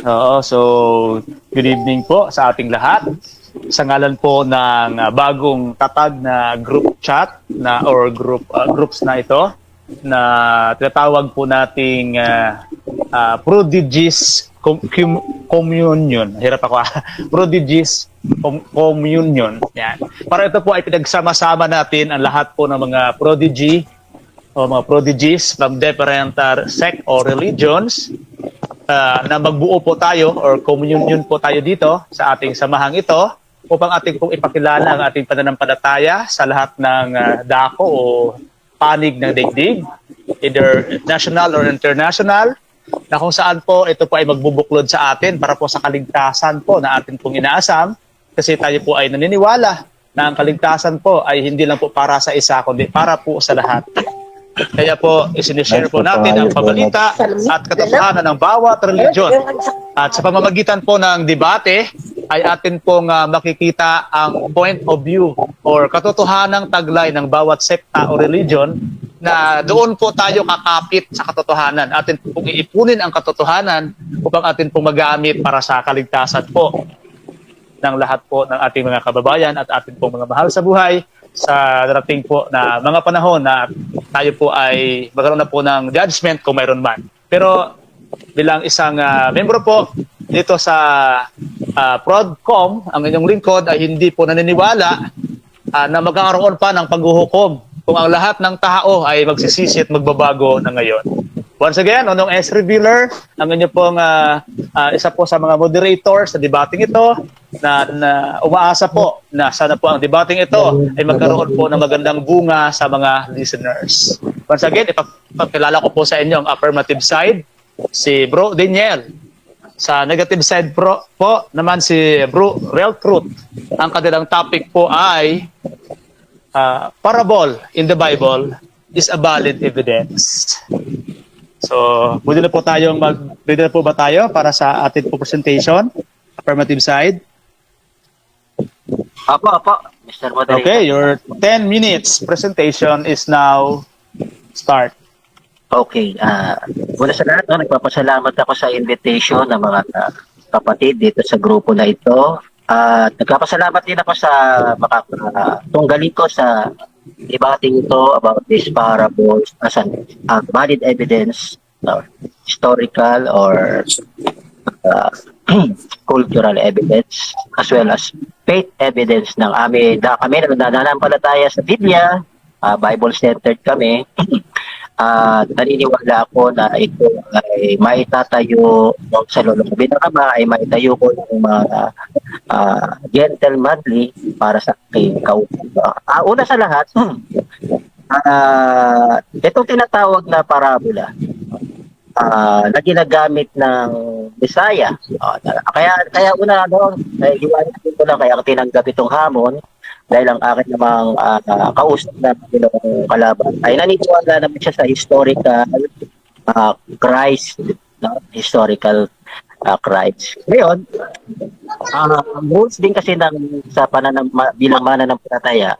Oo, so good evening po sa ating lahat. Sa ngalan po ng bagong tatag na group chat na or groups na ito na tinatawag po nating Prodigies Communion. Hirap ako. Prodigies Communion. Yan. Para ito po ay pinagsama-sama natin ang lahat po ng mga prodigy o mga prodigies from different sect or religions na magbuo po tayo or communion po tayo dito sa ating samahang ito upang ating pong ipakilala ang ating pananampalataya sa lahat ng dako o panig ng daigdig, either national or international, na kung saan po ito po ay magbubuklod sa atin para po sa kaligtasan po na atin pong inaasam kasi tayo po ay naniniwala na ang kaligtasan po ay hindi lang po para sa isa kundi para po sa lahat. Kaya po, isinishare po natin ang pabalita at katotohanan ng bawat religion. At sa pamamagitan po ng debate, ay atin pong makikita ang point of view or katotohanang taglay ng bawat sekta o religion na doon po tayo kakapit sa katotohanan. Atin pong iipunin ang katotohanan upang atin pong magamit para sa kaligtasan po ng lahat po ng ating mga kababayan at ating pong mga mahal sa buhay sa darating po na mga panahon na tayo po ay magkaroon na po ng judgment kung mayroon man. Pero bilang isang membro po dito sa Prodcom, ang inyong lingkod ay hindi po naniniwala na magkakaroon pa ng paghuhukom kung ang lahat ng tao ay magsisisi at magbabago na ngayon. Once again, Onong S. Revealer, ang inyo pong isa po sa mga moderators sa debating ito na umaasa po na sana po ang debating ito ay magkaroon po ng magandang bunga sa mga listeners. Once again, ipakilala ko po sa inyo ang affirmative side, si Bro Daniel. Sa negative side po naman si Bro Real Truth. Ang kanilang topic po ay parable in the Bible is a valid evidence. So, pwede na po ba tayo para sa ating po presentation? Affirmative side. Apo, Mr. Moderator. Okay, your 10 minutes presentation is now start. Okay, una sa lahat, nagpapasalamat ako sa invitation ng mga kapatid dito sa grupo na ito. At nagpapasalamat din ako sa makatunggalin ko sa debating ito about these parables as a valid evidence, historical or cultural evidence, as well as faith evidence ng kami na nananampalataya sa Biblia, Bible-centered kami. Naniniwala ako na ito ay maitatayo sa lulubin ng Ama, ay maitayo ko ng mga gentlemanly para sa aking kautusan. Una sa lahat, itong tinatawag na parabola na ginagamit ng Bisaya. Kaya una hiwanin ko lang kaya tinanggap itong hamon dahil ang akin namang kausap na Panginoong kalaban ay naniniwala naman siya sa historical Christ, historical Christ. Ngayon, ang rules din kasi sa bilang mananampalataya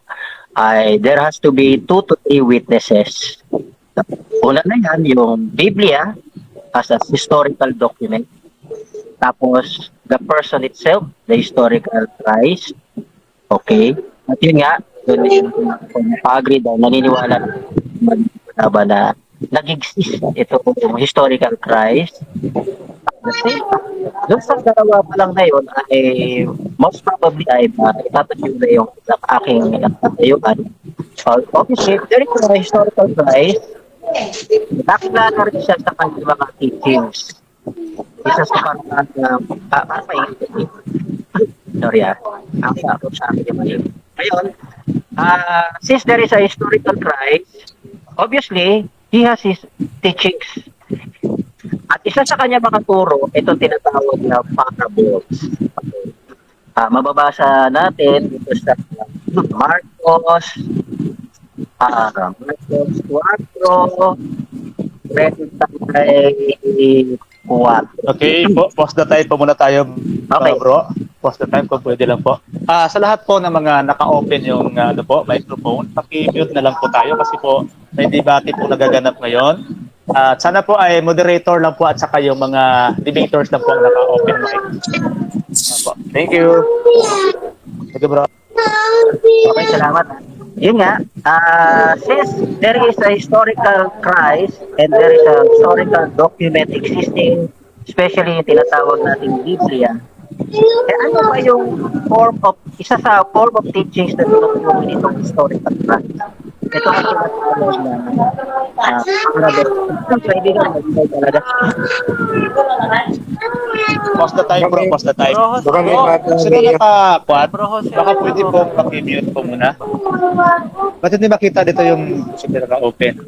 ay there has to be 2 to 3 witnesses. Una na yan, yung Biblia as a historical document. Tapos, the person itself, the historical Christ. Okay. At yun nga, doon yung pag-agree daw, naniniwala na nag-exist ito yung historical Christ. Doon sa dalawa pa lang na yun, ay most probably ay itatayo na yung aking tatayuan. Obviously, there is a historical Christ. Nakilala rin siya sa kanyang mga teachings. Isa sa parang sorry ang sa akin yung ngayon, since there is a historical Christ, obviously, he has his teachings. At isa sa kanya mga turo, ito tinatawag na parables. Mababasa natin dito sa Marcos 4, 34. Okay, pause the time po muna tayo, Okay. bro. Pause the time kung pwede lang po. Sa lahat po ng mga naka-open yung microphone, paki-mute na lang po tayo kasi po may debate po nagaganap ngayon. At sana po ay moderator lang po at saka yung mga debaters lang po ang naka-open mic. Opo. Thank you. Thank you, bro. Okay, salamat. Yun nga, since there is a historical Christ and there is a historical document existing, especially yung tinatawag nating Biblia, eh ano ba yung isa sa form of teachings na tinuturo nitong historical Christ? Ito ang tinatawag na parable. Kaibigan, mag-ibig talaga. Pause the time, bro. Pause the time. Bro, Jose. Sino naka-quad? Bro, Jose. Baka pwede po paki-mute po muna. Ba't hindi makita dito yung sino naka-open?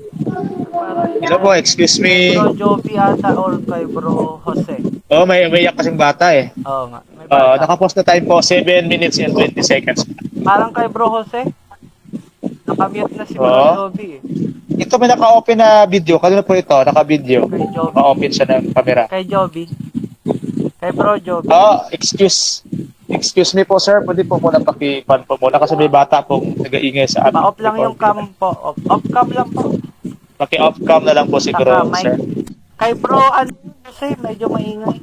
Hello po, excuse me. Bro Joby ata or kay Bro Jose. Oh, may umiyak kasing bata eh. Oo nga. May bata. Naka-pause na time po, 7 minutes and 20 seconds. Parang kay Bro Jose. Nakamute na si Bro Oo. Joby. Ito may naka-open na video. Kanina po ito, naka-video. Kay Joby. Naka-open siya ng camera. Kay Joby. Kay Bro Joby. Excuse me po sir, pwede po muna pakipan po muna kasi may bata pong nag-iingay sa amin. Pa-off lang yung cam po. Off cam lang po. Paki-off cam na lang po siguro, Saka mic. sir. Kay Bro Jose, medyo maingay.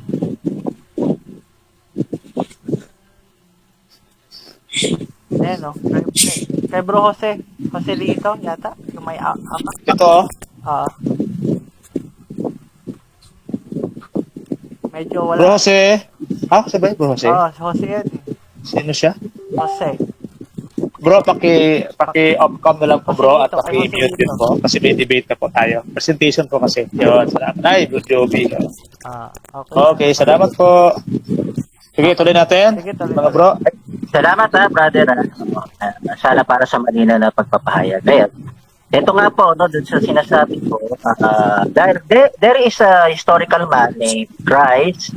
Ayan o. Kay Bro Jose. Jose Lito yata. Yung may Ito, medyo Bro wala. Jose. Sabay Bro Jose. Oo, Jose yan eh. Sino siya? Jose. Bro, paki-off cam na lang po bro at Jose Lito, paki-mute Jose din po kasi may debate na po tayo. Presentation po kasi. Yun, salamat. Ay, good Joby. Okay. Okay, salamat po. Sige, tuloy natin. Sige, tuloy. Mga bro. Salamat brother. Sana para sa Manila na pagpapahayag. Ngayon, ito nga po, no, dun sa sinasabi ko, there is a historical man named Christ,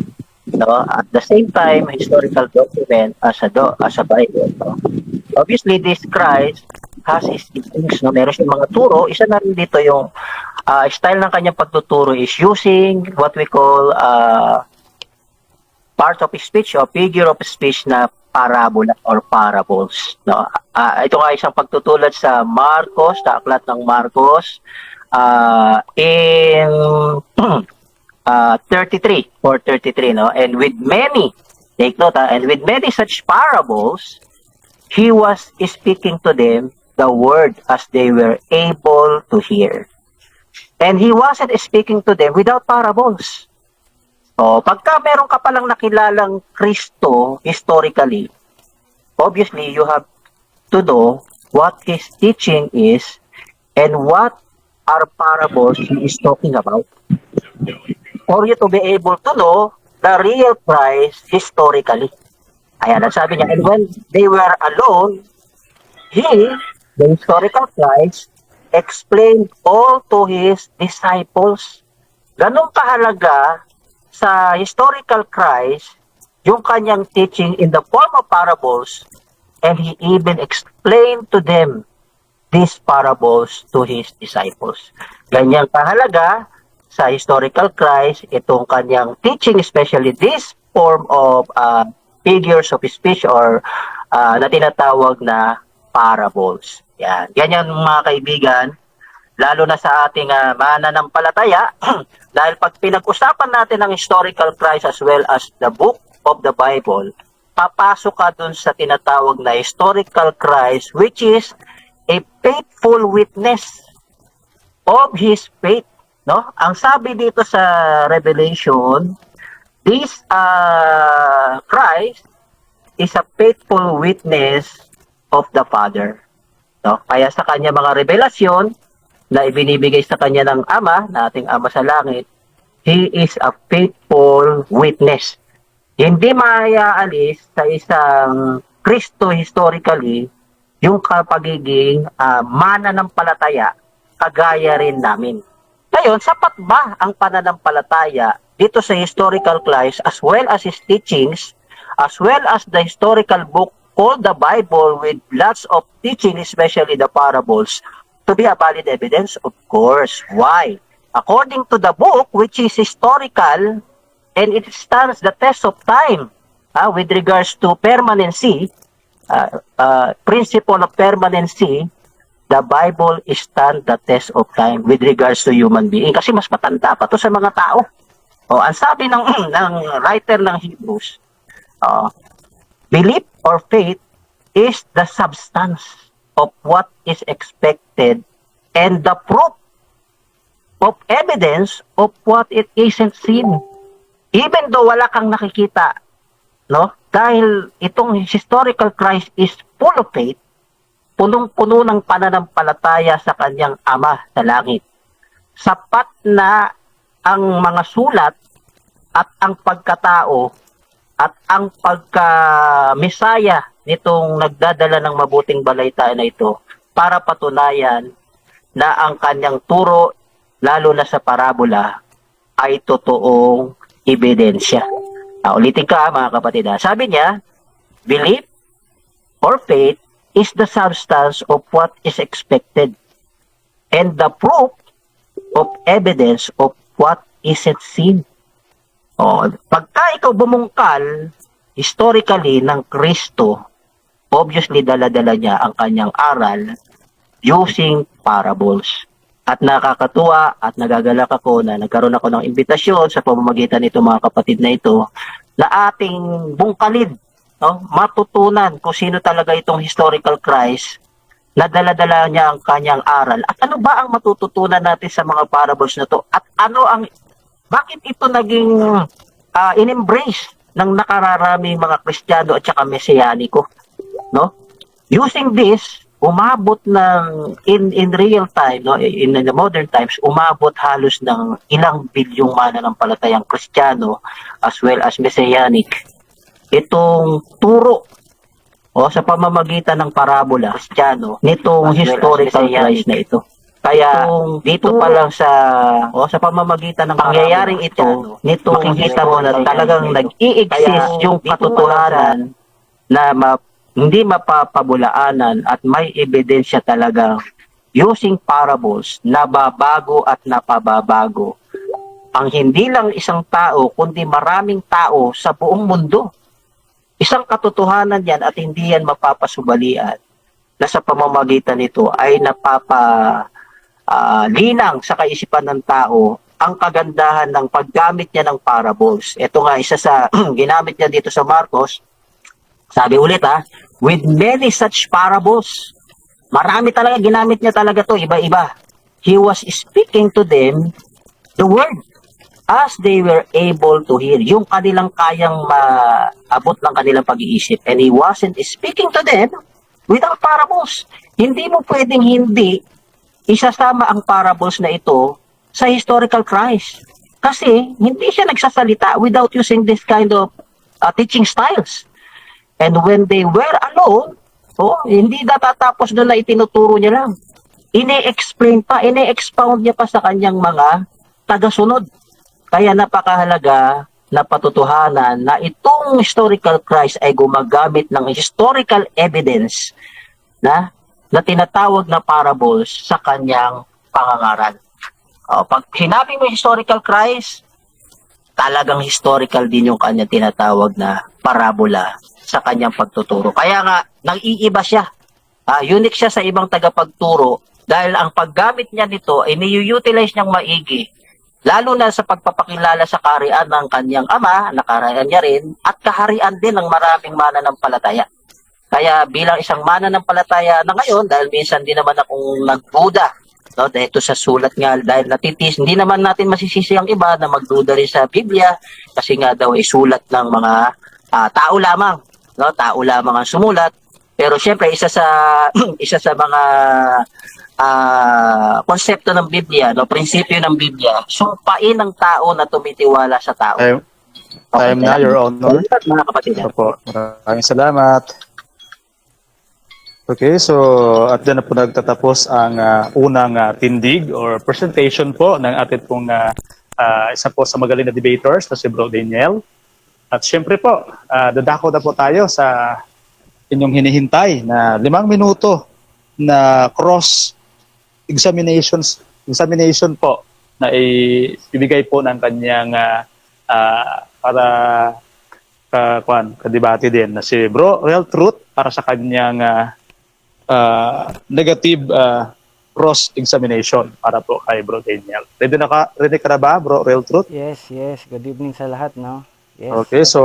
no, at the same time, historical document as a Bible. No. Obviously, this Christ has his teachings, no, meron siyang mga turo. Isa na rin dito yung style ng kanyang pagtuturo is using what we call part of speech o figure of speech na parabola or parables. No? Ito nga isang pagtutulad sa Marcos, sa aklat ng Marcos, in 33, 4:33, no? And with many, take note, and with many such parables, he was speaking to them the word as they were able to hear. And he wasn't speaking to them without parables. So, pagka meron ka palang nakilalang Kristo historically, obviously you have to know what his teaching is and what are parables he is talking about. For you to be able to know the real Christ historically. Ayan, ang sabi niya, and when they were alone, he, the historical Christ, explained all to his disciples. Ganun kahalaga sa historical Christ, yung kanyang teaching in the form of parables, and he even explained to them these parables to his disciples. Ganyang kahalaga sa historical Christ, itong kanyang teaching, especially this form of figures of speech or na tinatawag na parables. Yan. Ganyan mga kaibigan, lalo na sa ating mananampalataya, dahil pag pinag-usapan natin ang historical Christ as well as the book of the Bible, papasok ka dun sa tinatawag na historical Christ, which is a faithful witness of his faith. No? Ang sabi dito sa Revelation, this Christ is a faithful witness of the Father. No? Kaya sa kanya mga revelasyon na ibinibigay sa kanya ng Ama, na ating Ama sa langit, he is a faithful witness. Hindi maaalis sa isang Kristo historically yung pagiging mananampalataya, kagaya rin namin. Ngayon, sapat ba ang pananampalataya dito sa historical Christ as well as his teachings, as well as the historical book called the Bible with lots of teaching, especially the parables, to be a valid evidence? Of course. Why? According to the book, which is historical, and it stands the test of time with regards to permanency, principle of permanency, the Bible stand the test of time with regards to human being. Kasi mas matanda pa to sa mga tao. Ang sabi ng, ng writer ng Hebrews, belief or faith is the substance of what is expected and the proof of evidence of what it isn't seen. Even though wala kang nakikita, no? Dahil itong historical Christ is full of faith, punong-puno ng pananampalataya sa kanyang Ama sa langit. Sapat na ang mga sulat at ang pagkatao at ang pagka-Mesaya nitong nagdadala ng mabuting balita na ito para patunayan na ang kanyang turo, lalo na sa parabola, ay totoong ebidensya. Ulitin ka mga kapatid. Sabi niya, belief or faith is the substance of what is expected and the proof of evidence of what isn't seen. Pagka ikaw bumungkal historically ng Kristo, obviously dala-dala niya ang kanyang aral using parables. At nakakatuwa at nagagalak ako na nagkaroon ako ng imbitasyon sa pamamagitan nito mga kapatid na ito na ating bungkalin, matutunan kung sino talaga itong historical Christ na dala-dala niya ang kanyang aral. At ano ba ang matututunan natin sa mga parables na to? At bakit ito naging in-embrace ng nakararaming mga Kristiyano at saka Mesianiko? No? Using this, umabot ng in real time, no, in the modern times, umabot halos ng ilang bilyong mananampalatayang Kristiyano as well as Messianic itong turo sa pamamagitan ng parabola Kristiyano nitong historical Christ na ito. Kaya dito pa lang sa pamamagitan ng pangyayaring ito, makikita mo na talagang nag-i-exist yung katotohanan na hindi mapapabulaanan at may ebidensya talaga using parables, nababago at napababago ang hindi lang isang tao kundi maraming tao sa buong mundo. Isang katotohanan yan at hindi yan mapapasubalian na sa pamamagitan nito ay linang sa kaisipan ng tao ang kagandahan ng paggamit niya ng parables. Ito nga isa sa ginamit niya dito sa Marcos. Sabi ulit with many such parables. Marami talaga, ginamit niya talaga to, iba-iba. He was speaking to them the word as they were able to hear. Yung kanilang kayang maabot ng kanilang pag-iisip. And he wasn't speaking to them without parables. Hindi mo pwedeng hindi isasama ang parables na ito sa historical Christ. Kasi hindi siya nagsasalita without using this kind of teaching styles. And when they were alone, hindi natatapos doon na itinuturo niya lang. Ine-explain pa, ine-expound niya pa sa kanyang mga tagasunod. Kaya napakahalaga na patutuhanan na itong historical Christ ay gumagamit ng historical evidence na tinatawag na parables sa kanyang pangangaral. Pag sinabi mo historical Christ, talagang historical din yung kanyang tinatawag na parabola sa kanyang pagtuturo. Kaya nga, nang-iiba siya. Unique siya sa ibang tagapagturo dahil ang paggamit niya nito ay ni-utilize niyang maigi, lalo na sa pagpapakilala sa kaharian ng kanyang ama, nakaharian niya rin, at kaharian din ng maraming mananampalataya. Kaya bilang isang mananampalataya na ngayon, dahil minsan din naman akong nagduda, dito sa sulat nga, dahil hindi naman natin masisisi ang iba na magduda rin sa Biblia, kasi nga daw ay sulat ng mga tao lamang. Tao lamang ang sumulat. Pero syempre, isa sa mga konsepto ng Biblia, prinsipyo ng Biblia, sumpain ng tao na tumitiwala sa tao. Time na, Your Honor. Mga kapatid. Opo, maraming salamat. Okay, so at dyan na po nagtatapos ang unang tindig or presentation po ng ating pong isa po sa magaling na debaters na si Bro Daniel. At syempre po, dadako na po tayo sa inyong hinihintay na 5 minuto na examination po na ibigay po ng kanyang para kadebate din na si Bro Real Truth para sa kanyang negative cross-examination para po kay Bro Daniel. Ready ka na ba, Bro Real Truth? Yes, yes. Good evening sa lahat, no? Yes. Okay, so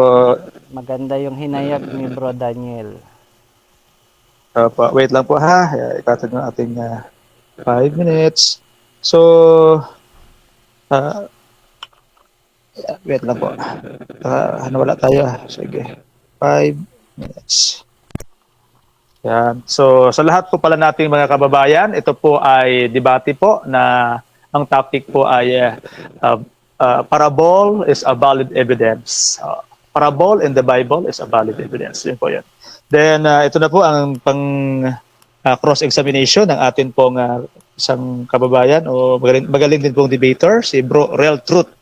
Maganda yung hinayag ni Bro Daniel. wait lang po ha. Ikatag ng ating 5 minutes. So, uh, wait lang po. Wala tayo. Sige. 5 minutes. Yan. So, sa lahat po pala nating mga kababayan, ito po ay debate po na ang topic po ay parable is a valid evidence. Parable in the Bible is a valid evidence. Yun po yun. Then, ito na po ang pang cross-examination ng atin pong isang kababayan o magaling din pong debater, si Bro Real Truth.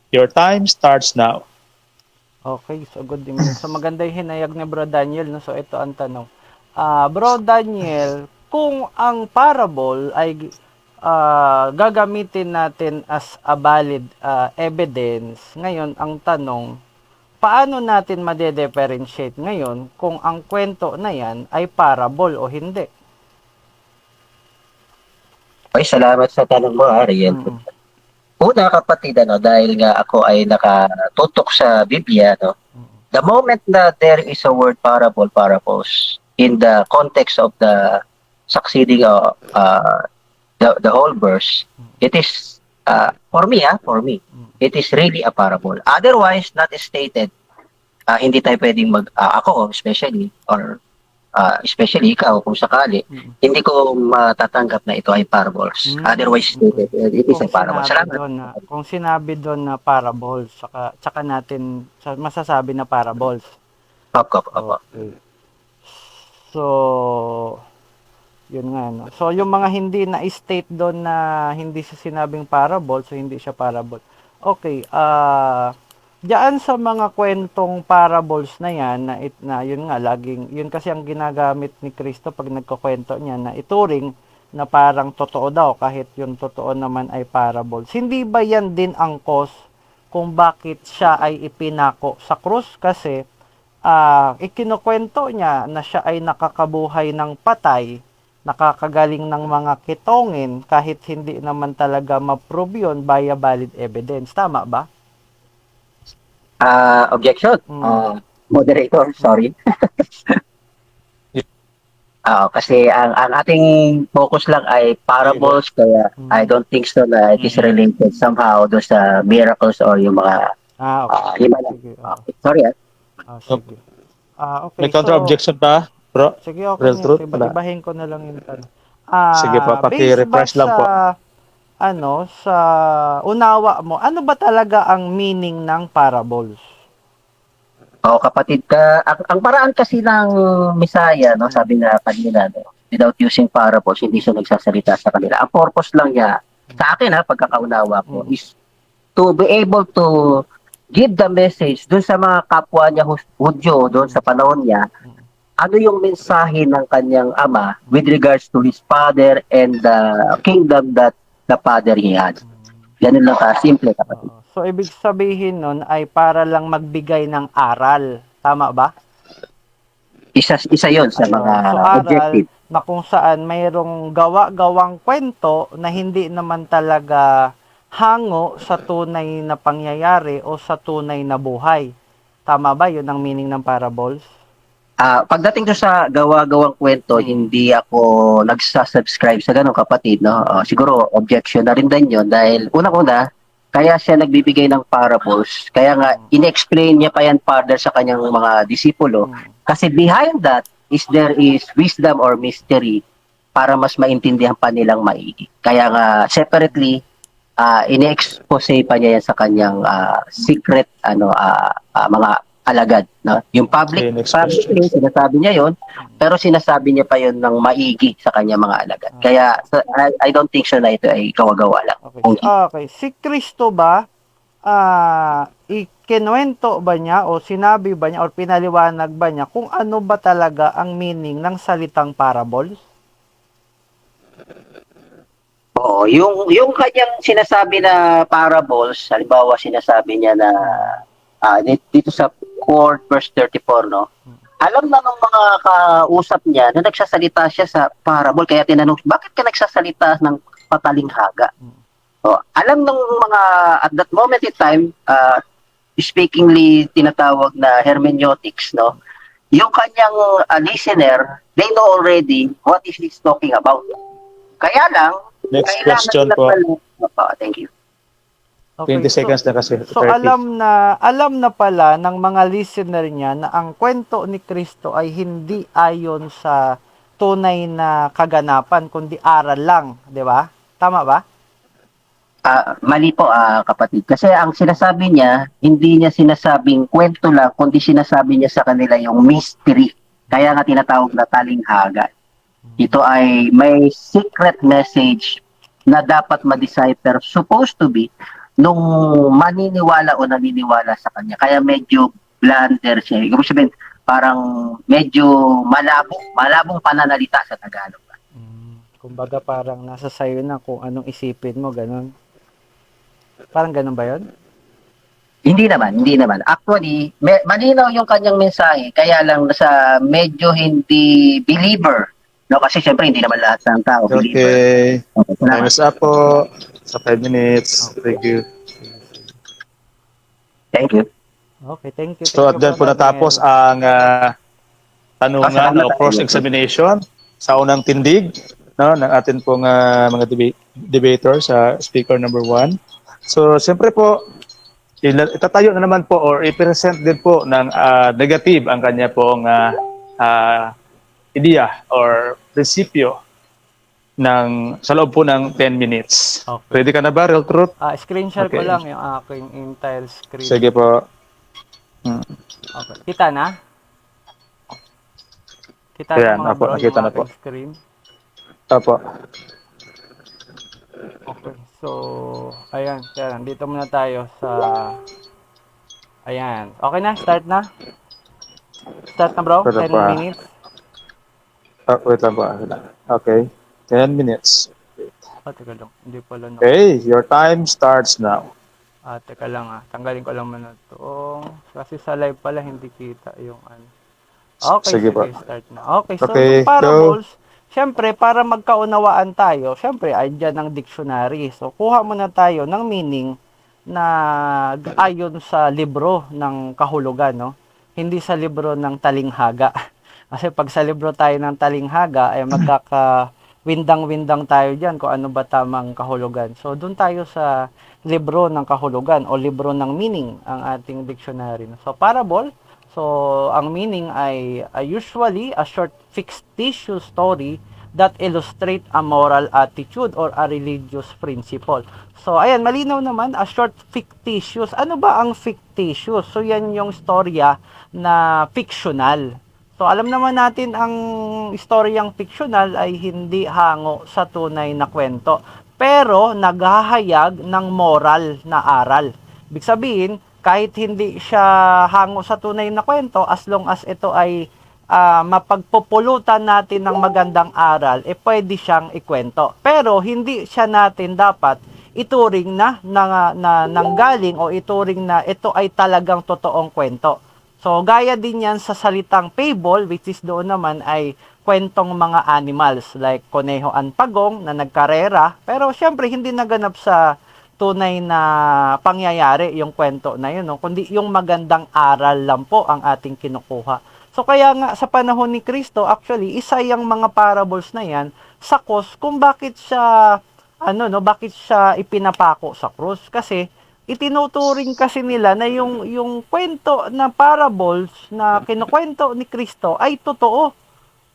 Your time starts now. Okay, so good evening. So maganda yung hinayag ni Bro Daniel, no? So ito ang tanong. Bro Daniel, kung ang parable ay gagamitin natin as a valid evidence, ngayon ang tanong, paano natin made-differentiate ngayon kung ang kwento na yan ay parable o hindi? Okay, salamat sa tanong mo, Ariel. Una, kapatid, dahil nga ako ay nakatutok sa Biblia, the moment na there is a word parables, in the context of the succeeding the whole verse, it is for me, it is really a parable. Otherwise, not stated, hindi tayo pwedeng ako especially, or especially ikaw kung sakali, hindi ko matatanggap na ito ay parables. Otherwise, it is a parable. Salamat. Kung sinabi doon na parables, tsaka natin masasabi na parables. Opo. Okay. So, yun nga, no? So, yung mga hindi na-state doon na hindi siya sinabing parable, so hindi siya parable. Okay, diyan sa mga kwentong parables na yan, na yun nga, yun kasi ang ginagamit ni Kristo pag nagkukwento niya, na ituring na parang totoo daw, kahit yung totoo naman ay parables. Hindi ba yan din ang cause kung bakit siya ay ipinako sa krus? Kasi, ikinukwento niya na siya ay nakakabuhay ng patay, nakakagaling ng mga kitongin, kahit hindi naman talaga ma-prove yun via valid evidence. Tama ba? Objection. Moderator, sorry. Kasi ang ating focus lang ay parables, kaya I don't think so na it is related somehow do sa miracles or yung mga okay. sorry. Sige. Okay. May counter-objection ba, Bro? Sige, okay. Real Truth? Ibahin ko na lang yung tanong. Sige po, paki-refresh lang po. Sa unawa mo, ano ba talaga ang meaning ng parables? Kapatid, ang paraan kasi ng Misaya, sabi na kanina, without using parables, hindi siya nagsasalita sa kanila. Ang purpose lang niya, sa akin pagkakaunawa ko, is to be able to give the message doon sa mga kapwa niya Hudyo, doon sa panahon niya, ano yung mensahe ng kanyang ama with regards to his father and the kingdom that the father he had. Ganun lang simple, kapatid. So, ibig sabihin nun ay para lang magbigay ng aral. Tama ba? Isa yon sa mga objective. Na kung saan mayroong gawa-gawang kwento na hindi naman talaga hango sa tunay na pangyayari o sa tunay na buhay. Tama ba? Yun ang meaning ng parables? Pagdating ko sa gawa-gawang kwento, hindi ako nagsasubscribe sa ganun, kapatid, no? Siguro objection na rin din yun dahil unang-una, kaya siya nagbibigay ng parables, kaya nga in-explain niya pa yan further sa kanyang mga disipulo, kasi behind that there is wisdom or mystery para mas maintindihan pa nilang maigi. Kaya nga separately, ine-expose pa niya yan sa kanyang secret mga alagad, no? Yung publicly sinasabi niya yon, pero sinasabi niya pa yon ng maigi sa kanya mga alagad. Kaya I don't think so na ito ay gawa-gawa lang. Okay. Si Kristo ba ikinuwento ba niya o sinabi ba niya o pinaliwanag ba niya kung ano ba talaga ang meaning ng salitang parables? Yung kanyang sinasabi na parables, halimbawa sinasabi niya na dito sa 4 verse 34, no? alam na ng mga kausap niya na nagsasalita siya sa parable, kaya tinanong, bakit ka nagsasalita ng patalinghaga? So, alam ng mga, at that moment in time, speakingly tinatawag na hermeneutics, no? Yung kanyang listener, they know already what is this talking about. Kaya lang, Next kailangan question nila po. thank you. 20 seconds na kasi. So 30. alam na pala ng mga listener niya na ang kwento ni Kristo ay hindi ayon sa tunay na kaganapan kundi aral lang, 'di ba? Tama ba? Mali po, kapatid. Kasi ang sinasabi niya, hindi niya sinasabing kwento lang, kundi sinasabi niya sa kanila yung mystery. Kaya nga tinatawag na talinghaga. Ito ay may secret message na dapat ma-decipher, supposed to be, nung maniniwala o naniniwala sa kanya. Kaya medyo blunder siya. Ibig sabihin, parang medyo malabong pananalita sa Tagalog. Kumbaga parang nasa sayo na kung anong isipin mo, ganun. Parang ganun ba 'yon? Hindi naman. Actually, malinaw yung kanyang mensahe, kaya lang nasa medyo hindi believer. No, kasi syempre hindi naman lahat ng tao believer. Okay. Okay, Time salamat. is up po. Sa 5 minutes. Thank you. Thank you. Okay, thank you. So at dyan po natapos ang tanungan Salamat o tayo. cross-examination sa unang tindig, no, ng atin pong mga debater sa speaker number 1. So siyempre po, itatayo na naman po or i-present din po ng negative ang kanya pong ideya or prinsipyo sa loob po ng 10 minutes. Okay. Ready ka na ba, Real Truth? Screen share ko Okay. lang yung aking entire screen. Sige po. Okay. Kita na? Kita Ayan, na mga apo, bro nakita yung na po. aking screen. Opo. Okay. So, ayan. Kaya dito muna tayo sa... Ayan. Okay na? Start na? Start na bro? Wait 10 pa. minutes? Wait lang po. Okay. 10 minutes. Teka lang. Hindi pala na. Okay, your time starts now. Teka lang Tanggalin ko lang muna to. Kasi sa live pala hindi kita yung ano. Okay, Sige po. start na. Okay, so Okay, yung parables, syempre, para magkaunawaan tayo, syempre, ay dyan ang dictionary. So, kuha muna tayo ng meaning na ayon sa libro ng kahulugan, no? Hindi sa libro ng talinghaga. Kasi pag sa libro tayo ng talinghaga, ay magkaka-windang-windang tayo dyan kung ano ba tamang kahulugan. So, dun tayo sa libro ng kahulugan o libro ng meaning ang ating dictionary. So, parable, so, ang meaning ay usually a short fictitious story that illustrate a moral attitude or a religious principle. So, ayan, malinaw naman, a short fictitious. Ano ba ang fictitious? So, yan yung storya na fictional. So, alam naman natin ang istoryang fictional ay hindi hango sa tunay na kwento. Pero, naghahayag ng moral na aral. Ibig sabihin, kahit hindi siya hango sa tunay na kwento, as long as ito ay mapagpupulutan natin ng magandang aral, pwede siyang ikwento. Pero hindi siya natin dapat ituring na nanggaling o ituring na ito ay talagang totoong kwento. So, gaya din yan sa salitang fable, which is doon naman ay kwentong mga animals like Koneho and Pagong na nagkarera. Pero syempre, hindi naganap sa tunay na pangyayari yung kwento na yun, no? Kundi yung magandang aral lang po ang ating kinukuha. So kaya nga sa panahon ni Kristo, actually, isa yung mga parables na yan sa cause kung bakit siya bakit siya ipinapako sa krus. Kasi itinuturing kasi nila na yung kwento na parables na kinukwento ni Kristo ay totoo.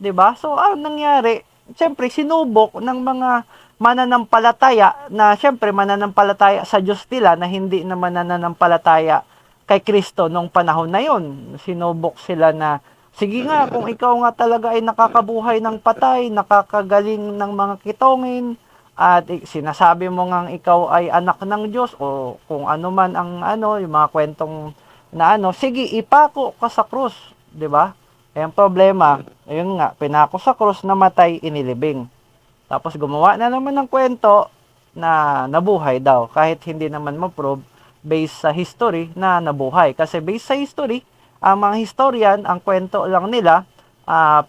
'Di ba? So ang nangyari, siyempre sinubok ng mga mananampalataya na siyempre mananampalataya sa Diyos nila na hindi naman mananampalataya kay Kristo nung panahon na yon. Sinubok sila na, sige nga, kung ikaw nga talaga ay nakakabuhay ng patay, nakakagaling ng mga kitongin, at sinasabi mo nga ikaw ay anak ng Diyos, o kung ano man ang yung mga kwentong na sige, ipako ka sa krus, di ba? Ang problema, ayun nga, pinako sa krus, namatay, inilibing. Tapos gumawa na naman ng kwento na nabuhay daw, kahit hindi naman ma-prove based sa history na nabuhay. Kasi based sa history, Ang mga historian, ang kwento lang nila,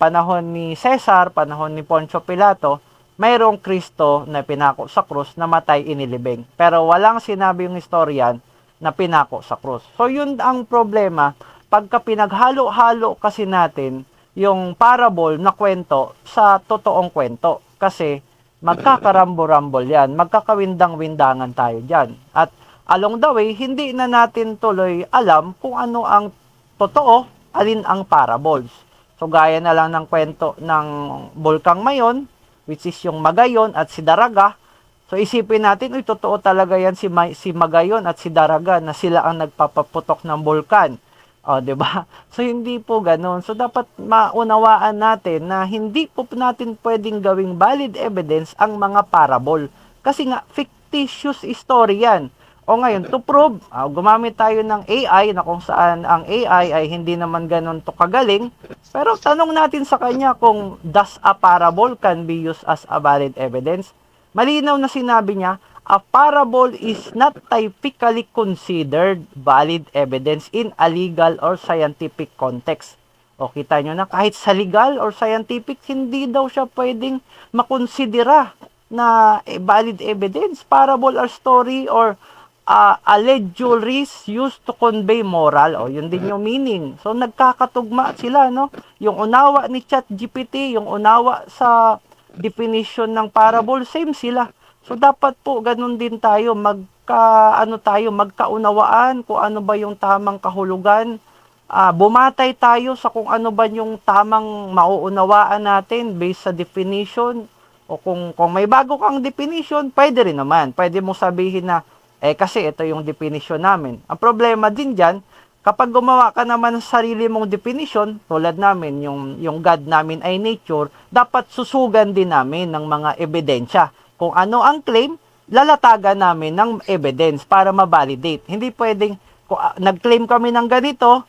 panahon ni Cesar, panahon ni Poncio Pilato, mayroong Kristo na pinako sa krus, namatay inilibing. Pero walang sinabi yung historian na pinako sa krus. So yun ang problema, pagka pinaghalo-halo kasi natin yung parable na kwento sa totoong kwento. Kasi magkakarambo-rambol yan, magkakawindang-windangan tayo dyan. At along the way, hindi na natin tuloy alam kung ano ang totoo, alin ang parables. So gaya na lang ng kwento ng Bulkang Mayon, which is yung Magayon at si Daraga. So isipin natin, uy, totoo talaga yan si Magayon at si Daraga na sila ang nagpapaputok ng bulkan. O, 'di ba? So hindi po ganoon. So dapat maunawaan natin na hindi po natin pwedeng gawing valid evidence ang mga parable. Kasi nga fictitious story yan. O ngayon, to prove, gumamit tayo ng AI na kung saan ang AI ay hindi naman ganun to kagaling. Pero tanong natin sa kanya kung does a parable can be used as a valid evidence? Malinaw na sinabi niya, a parable is not typically considered valid evidence in a legal or scientific context. O kita nyo na kahit sa legal or scientific, hindi daw siya pwedeng makonsidera na valid evidence. Parable or story or allegories used to convey moral. O yun din yung meaning. So nagkakatugma sila, no? Yung unawa ni ChatGPT, yung unawa sa definition ng parable, same sila. So dapat po ganun din tayo magkaunawaan kung ano ba yung tamang kahulugan. Bumatay tayo sa kung ano ba yung tamang mauunawaan natin based sa definition. O kung may bago kang definition, pwede rin naman. Pwede mo sabihin na kasi ito yung definition namin. Ang problema din diyan, kapag gumawa ka naman sa sarili mong definition, tulad namin, yung God namin ay nature, dapat susugan din namin ng mga ebidensya. Kung ano ang claim, lalatagan namin ng evidence para ma-validate. Hindi pwedeng, kung nag-claim kami ng ganito,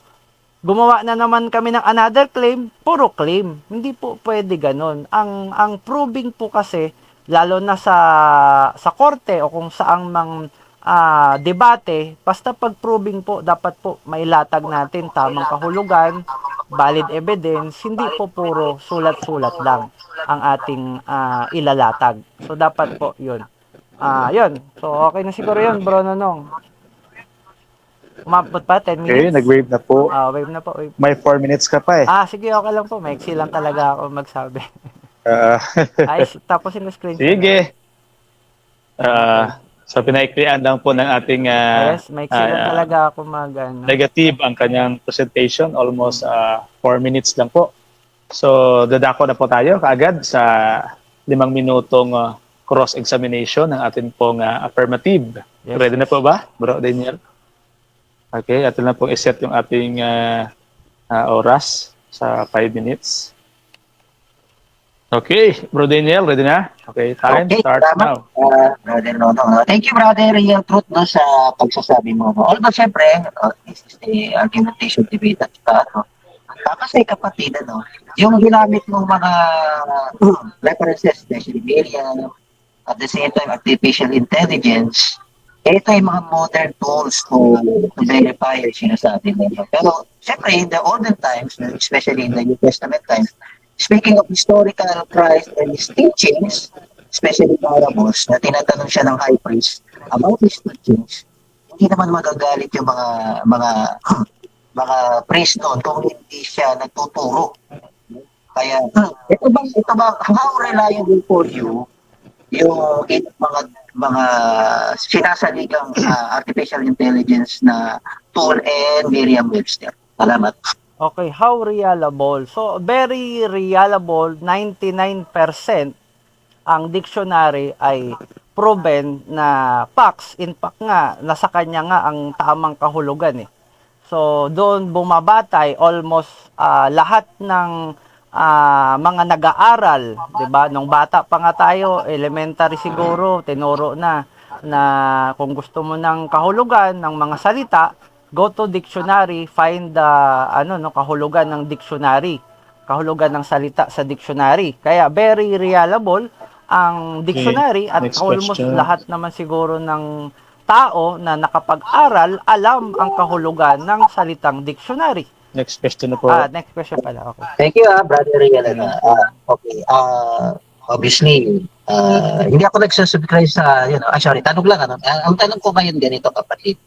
gumawa na naman kami ng another claim, puro claim. Hindi po pwede ganun. Ang proving po kasi, lalo na sa korte o kung saang debate, basta pag proving po, dapat po mailatag natin tamang kahulugan, valid evidence, hindi po puro sulat-sulat lang ang ating ilalatag. So dapat po yun. Yun. So okay na siguro yun, bro Nonong. Umabot pa 10 Okay, minutes? nag-wave na po. Wave na po. Wave. May 4 minutes ka pa eh. Sige, okay lang po. Maiksi lang talaga ako magsabi. Ah, Tapusin ko screen share. sige. So pinaiklian lang po ng ating Yes, maiksi lang talaga ako negative ang kanyang presentation. Almost 4 minutes lang po. So dadako na po tayo kaagad sa 5 minutong cross-examination ng ating pong affirmative. Yes, Ready na po ba, Bro Daniel? Okay, atin na pong iset yung ating oras sa 5 minutes. Okay, Bro Daniel, ready na? Okay, time starts now. Brother Nono. Thank you, Brother Real Truth, no, sa pagsasabi mo. Although, syempre, this is the argumentation debate at kasi kapatid, yung ginamit mong mga references, especially Miriam, at the same time, artificial intelligence, ito ay mga modern tools to verify yung sinasabi nila. Pero, syempre, in the olden times, especially in the New Testament times, speaking of historical Christ and his teachings, especially parables, na tinatanong siya ng high priest about his teachings, hindi naman magagalit yung mga priest noon kung hindi siya nagtuturo. Kaya, ito bang, how reliable for you yung mga sinasaligang artificial intelligence na tool and Merriam-Webster? Salamat. Okay, how reliable? So, very reliable, 99% ang dictionary ay proven na facts. In fact nga, nasa kanya nga ang tamang kahulugan eh. So, doon bumabatay almost lahat ng mga nag-aaral, 'di ba? Nung bata pa nga tayo, elementary siguro, tinuro na kung gusto mo ng kahulugan ng mga salita, go to dictionary, find the kahulugan ng dictionary, kahulugan ng salita sa dictionary. Kaya very reliable ang dictionary at almost lahat naman siguro ng tao na nakapag-aral alam ang kahulugan ng salitang dictionary. Next question na po. Next question pala. Okay. Thank you, Brother Riel. Okay. Obviously, hindi ako nagsasubscribe sa, sorry, tanong lang, ang tanong ko ngayon ganito, kapatid.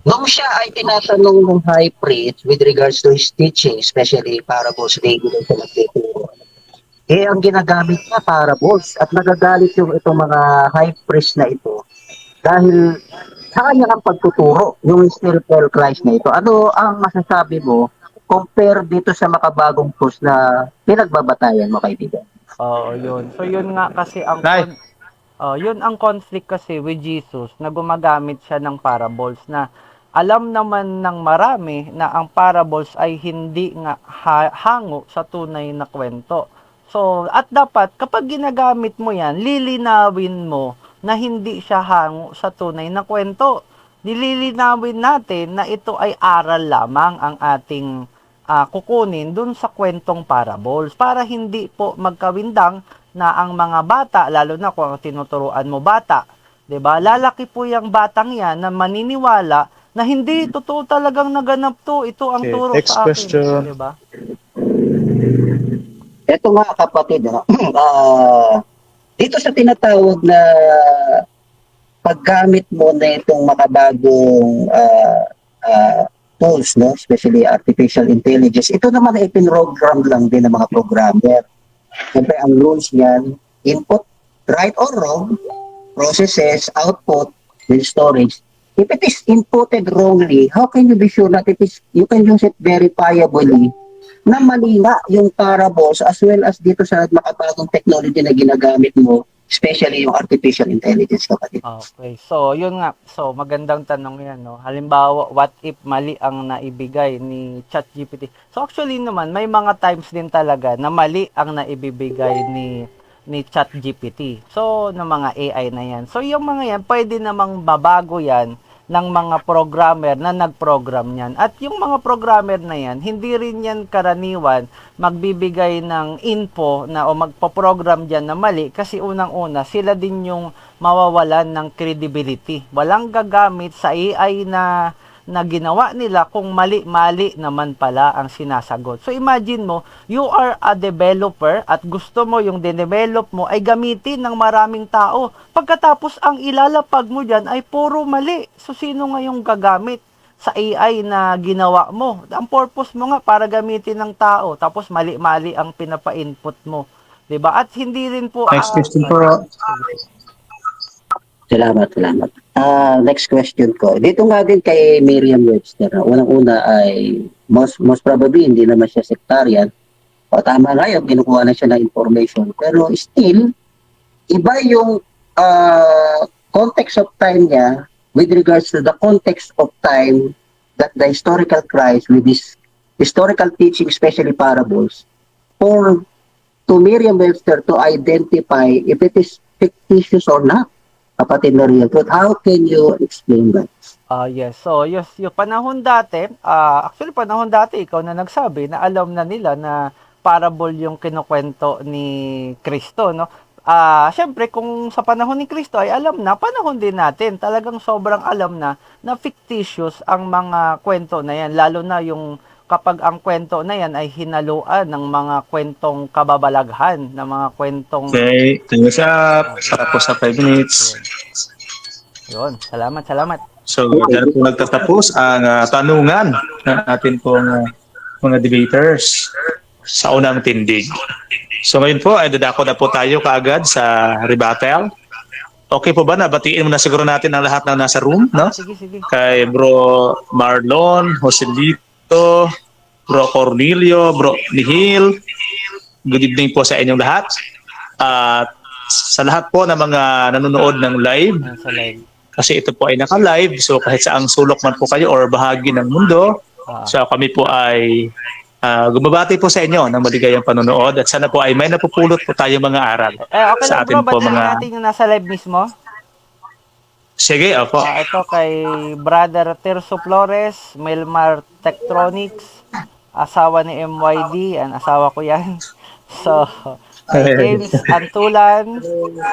Nung siya ay tinatanong ng high priest with regards to his teaching, especially parables, daily na siya nagtuturo, ang ginagamit niya parables at nagagalit yung itong mga high priest na ito dahil sa kanya ang pagtuturo, yung spiritual Christ na ito. Ano ang masasabi mo compare dito sa makabagong post na pinagbabatayan mo, kaibigan? Oo, yun. So, yun nga kasi ang Nay. yun ang conflict kasi with Jesus na gumagamit siya ng parables na alam naman ng marami na ang parables ay hindi nga hango sa tunay na kwento. So, at dapat kapag ginagamit mo yan, lilinawin mo na hindi siya hango sa tunay na kwento. Nililinawin natin na ito ay aral lamang ang ating kukunin dun sa kwentong parables para hindi po magkawindang na ang mga bata, lalo na kung ang tinuturuan mo bata, 'di ba? Lalaki po yung batang 'yan na maniniwala na hindi totoo talagang naganap to, ito ang Okay, turo next sa akin, question. 'di ba? Ito nga, kapatid, dito sa tinatawag na paggamit mo na itong makabagong tools, no? Especially artificial intelligence, ito naman ay pinrogram lang din ng mga programmer. Siyempre, ang rules niyan, input, right or wrong, processes, output, then storage. If it is inputted wrongly, how can you be sure that you can use it verifiably na mali nga yung parables as well as dito sa makabagong technology na ginagamit mo, especially yung artificial intelligence, kapatid? Okay. So, yun nga. So, magandang tanong yan, no? Halimbawa, what if mali ang naibigay ni ChatGPT? So, actually naman, may mga times din talaga na mali ang naibibigay ni ChatGPT. So, ng mga AI na yan. So, yung mga yan, pwede namang babago yan ng mga programmer na nag-program niyan. At yung mga programmer na yan, hindi rin yan karaniwan magbibigay ng info na o magpo-program diyan na mali kasi unang-una sila din yung mawawalan ng credibility. Walang gagamit sa AI na ginawa nila kung mali-mali naman pala ang sinasagot. So imagine mo, you are a developer at gusto mo yung dinevelop mo ay gamitin ng maraming tao. Pagkatapos ang ilalapag mo dyan ay puro mali. So sino nga yung gagamit sa AI na ginawa mo? Ang purpose mo nga para gamitin ng tao, tapos mali-mali ang pinapa-input mo. 'Di ba? At hindi rin po Next question po. Salamat. Next question ko. Dito nga din kay Merriam-Webster. Unang-una ay most probably hindi naman siya sectarian. O tama nga yun, kinukuha na siya ng information. Pero still, iba yung context of time niya with regards to the context of time that the historical Christ with this historical teaching, especially parables, for to Merriam-Webster to identify if it is fictitious or not. Kapatid na real truth. How can you explain that? Yes. So, yung panahon dati, actually panahon dati, ikaw na nagsabi na alam na nila na parable yung kinukwento ni Kristo, no? Syempre, kung sa panahon ni Kristo ay alam na, panahon din natin, talagang sobrang alam na fictitious ang mga kwento na yan, lalo na yung kapag ang kwento na yan ay hinaluan ng mga kwentong kababalaghan, ng mga kwentong... Okay, time's up. Para po sa 5 minutes. Yun, salamat. So, dyan po nagtatapos ang tanungan ng atin pong mga debaters sa unang tindig. So, ngayon po, ay dadako na po tayo kaagad sa rebuttal. Okay po ba? Nabatiin mo na siguro natin ang lahat na nasa room, no? Sige. Kay Bro Marlon, Joselito, Bro Cornelio, Bro Nihil. Good evening po sa inyong lahat. At sa lahat po ng mga nanonood ng live, Sa live. kasi ito po ay naka-live, so kahit saang sulok man po kayo or bahagi ng mundo, so kami po ay gumabati po sa inyo ng maligayang panonood at sana po ay may napupulot po tayo mga aral Okay sa lang atin bro, po batiin mga... natin yung nasa live mismo. Sige, opo. Ito kay Brother Terso Flores, Melmar Tektronics, asawa ni MYD, asawa ko yan. So, kay James Antulan,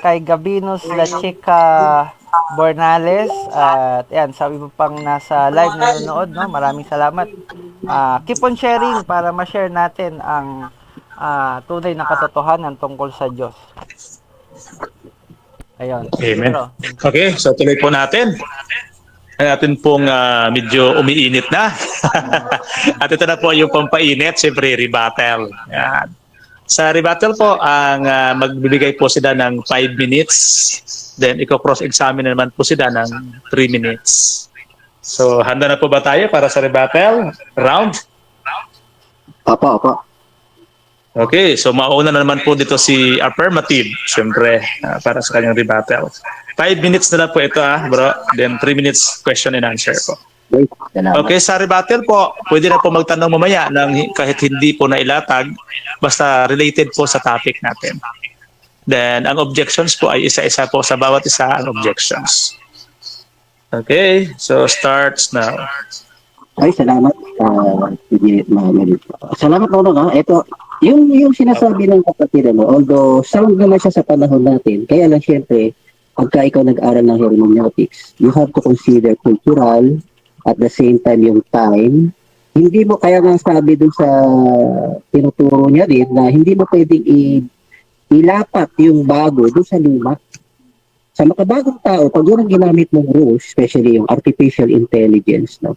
kay Gabinos La Chica Bornales at yan, sabi mo pang nasa live nanonood, no? Maraming salamat. Keep on sharing para ma-share natin ang tunay na katotohanan tungkol sa Diyos. Ayun. Sige, Amen. bro. Okay, so tuloy po natin. Ang atin pong medyo umiinit na. At ito na po yung pampainit, siyempre rebuttal. Yan. Sa rebuttal po, ang magbibigay po sila ng 5 minutes. Then, i-cross-examine naman po sila ng 3 minutes. So, handa na po ba tayo para sa rebuttal round? Opo. Okay, so mauna na naman po dito si affirmative, siyempre, para sa kanyang rebuttal. 5 minutes na lang po ito, bro. Then 3 minutes question and answer po. Okay, salamat. Okay, sa rebuttal po, pwede na po magtanong mamaya ng kahit hindi po nailatag, basta related po sa topic natin. Then, ang objections po ay isa-isa po sa bawat isa ang objections. Okay, so starts now. Ay, salamat. Sige, salamat po, no? Ito, yung sinasabi ng kapatid, although sound naman siya sa panahon natin, kaya lang syempre, pagka ikaw nag-aral ng hermeneutics, you have to consider cultural, at the same time yung time. Hindi mo, kaya nga sabi dun sa tinuturo niya din, na hindi mo pwedeng ilapat yung bago dun sa luma. Sa makabagong tao, pag yun ang ginamit mong rules, especially yung artificial intelligence, no?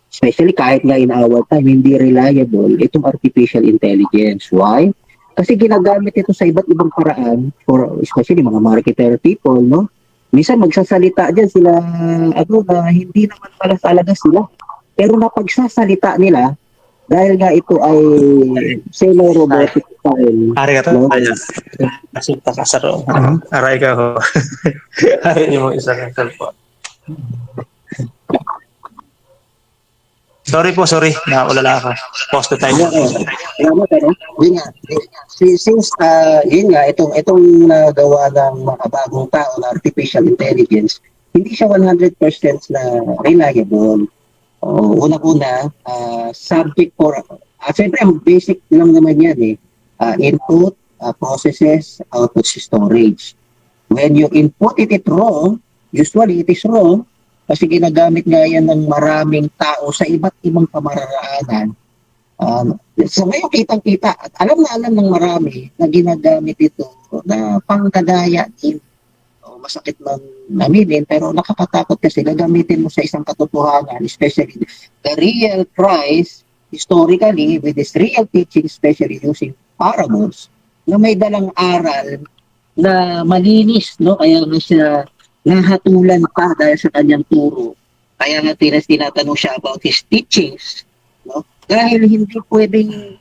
Especially kahit nga in our time, hindi reliable itong artificial intelligence. Why? Kasi ginagamit ito sa iba't ibang paraan, for especially mga marketer people, no? Minsan magsasalita dyan sila, na hindi naman pala talaga sila. Pero napagsasalita nila, dahil nga ito ay semi-robotic style. Ari ka to? No? Nasinta ka sa room. Aray ka ho. Ari yung isa ng cellphone. Sorry. Naulala ako. Post the time. Salamat, ano? Yun nga. Since, yun nga, itong nagawa ng mga bagong tao na artificial intelligence, hindi siya 100% na reliable. Una-una, subject for, siyempre, ang basic lang naman yan input, processes, output, storage. When you input it wrong, usually it is wrong, kasi ginagamit nga yan ng maraming tao sa iba't ibang pamararaanan. So ngayon kitang-kita at alam ng marami na ginagamit ito na pangkadaya din. Masakit man aminin pero nakakatakot kasi gagamitin mo sa isang katotohanan, especially the real Christ historically with this real teaching, especially using parables na may dalang aral na malinis, no? Kaya nga siya nahatulan pa dahil sa kanyang turo. Kaya nga tinatanong siya about his teachings, no? Dahil hindi pwedeng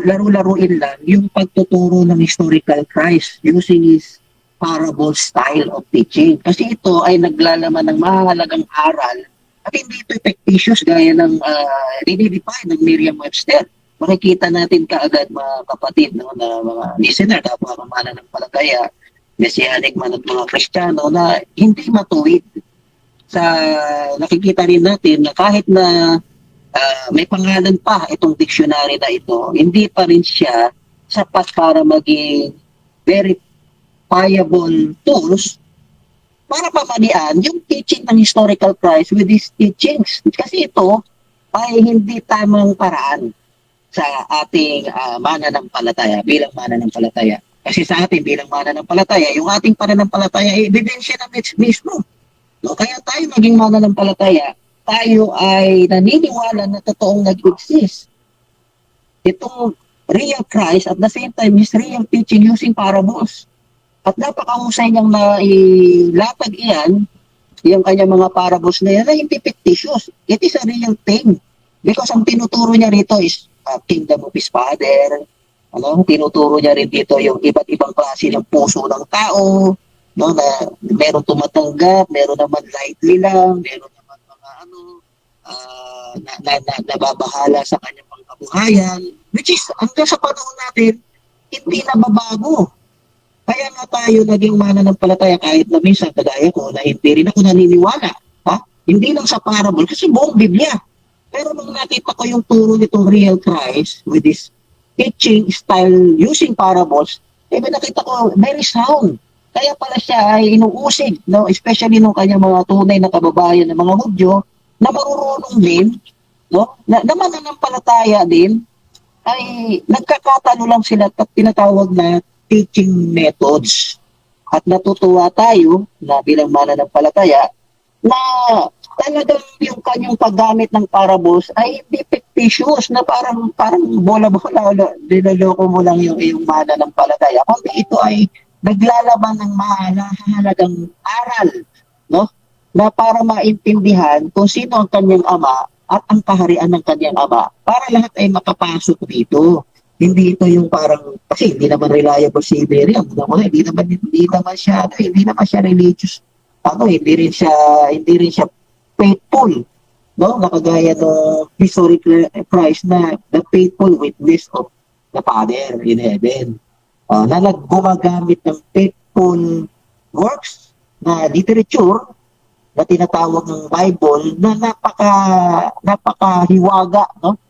laro-laruin lang yung pagtuturo ng historical Christ using his parable style of teaching. Kasi ito ay naglalaman ng mahalagang aral at hindi ito fictitious gaya ng dinidefine ng Merriam-Webster. Makikita natin kaagad mga kapatid, no, na mga listener, kapwa kamana ng palataya, Messianic man at mga Kristiyano na hindi matuwid. Nakikita rin natin na kahit na may pangalan pa itong dictionary na ito, hindi pa rin siya sapat para maging verifiable tools para pamanian yung teaching ng historical Christ with his teachings. Kasi ito ay hindi tamang paraan sa ating mananampalataya, bilang mananampalataya. Kasi sa atin bilang mananampalataya, yung ating pananampalataya ay ebidensya ng mismo. No? Kaya tayo maging mananampalataya, tayo ay naniniwala na totoong nag-exist. Itong real Christ at the same time his real teaching using parables. At napakahusay niyang nailatag iyan, yung kanyang mga parables na yan, na hindi fictitious. It is a real thing. Because ang tinuturo niya rito is kingdom of his father. Tinuturo niya rin dito yung iba't ibang klase ng puso ng tao, no, na meron tumatanggap, meron naman lightly lang, meron naman mga nababahala sa kanyang pangkabuhayan, which is hanggang sa panahon natin, hindi nababago. Kaya nga tayo naging mananampalataya kahit na minsan kagaya ko na hindi rin ako naniniwala. Hindi lang sa parable, kasi buong Biblia. Pero nung nakita ko yung turo nitong real Christ with this teaching style using parables, nakita ko very sound. kaya pala siya ay inuusig, no? Especially nung kanyang mga tunay na kababayan ng mga Hudyo na marurunong din, no? Na mananampalataya din, ay nagkakatalo lang sila at tinatawag na teaching methods. At natutuwa tayo na bilang mananampalataya na talagang yung kanyang paggamit ng parables ay hindi fictitious na parang bola-bola o niloloko mo lang yung iyong mananampalataya. Kundi ito ay naglalaban ng mahalagang aral, no? Na para maintindihan kung sino ang kanyang ama at ang kaharian ng kanyang ama para lahat ay makapasok dito. Hindi ito yung parang kasi hindi naman reliable si Miriam, no? Hindi naman siya religious. Hindi rin siya faithful, no? Nakagaya ng historical Christ na the faithful witness of the Father in heaven. Na gumagamit ng faithful works na literature na tinatawag ng Bible na napakahiwaga, no?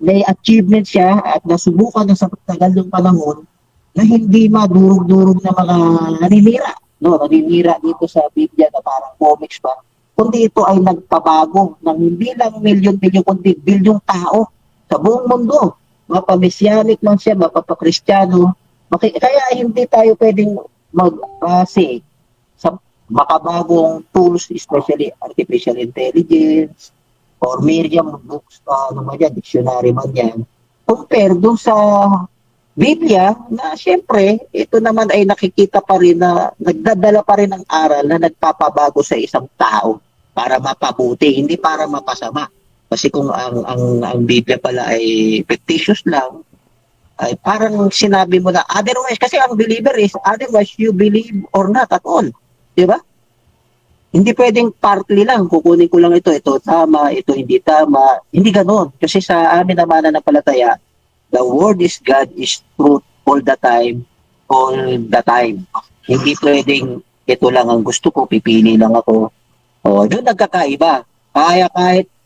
May achievement siya at nasubukan na sa tagal ng panahon na hindi madurog-durog na mga naninira, no? Naninira dito sa Biblia na parang comics ba, kundi ito ay nagpabago ng hindi lang milyon-milyon kundi bilyong tao sa buong mundo. Mapa-Messianic man siya, mapa-Kristiyano. Kaya hindi tayo pwedeng mag-base sa makabagong tools, especially artificial intelligence, or Miriam books, ano man yan, dictionary man yan, compare doon sa Biblia na siyempre, ito naman ay nakikita pa rin na nagdadala pa rin ng aral na nagpapabago sa isang tao para mapabuti, hindi para mapasama. Kasi kung ang Biblia pala ay fictitious lang, ay parang sinabi mo na otherwise, kasi ang believer is otherwise you believe or not at all. Di ba? Hindi pwedeng partly lang, kukunin ko lang ito tama, ito hindi tama. Hindi ganoon. Kasi sa amin naman na napalataya, the word is God is truth all the time, all the time. Hindi pwedeng ito lang ang gusto ko, pipili lang ako. O, doon nagkakaiba.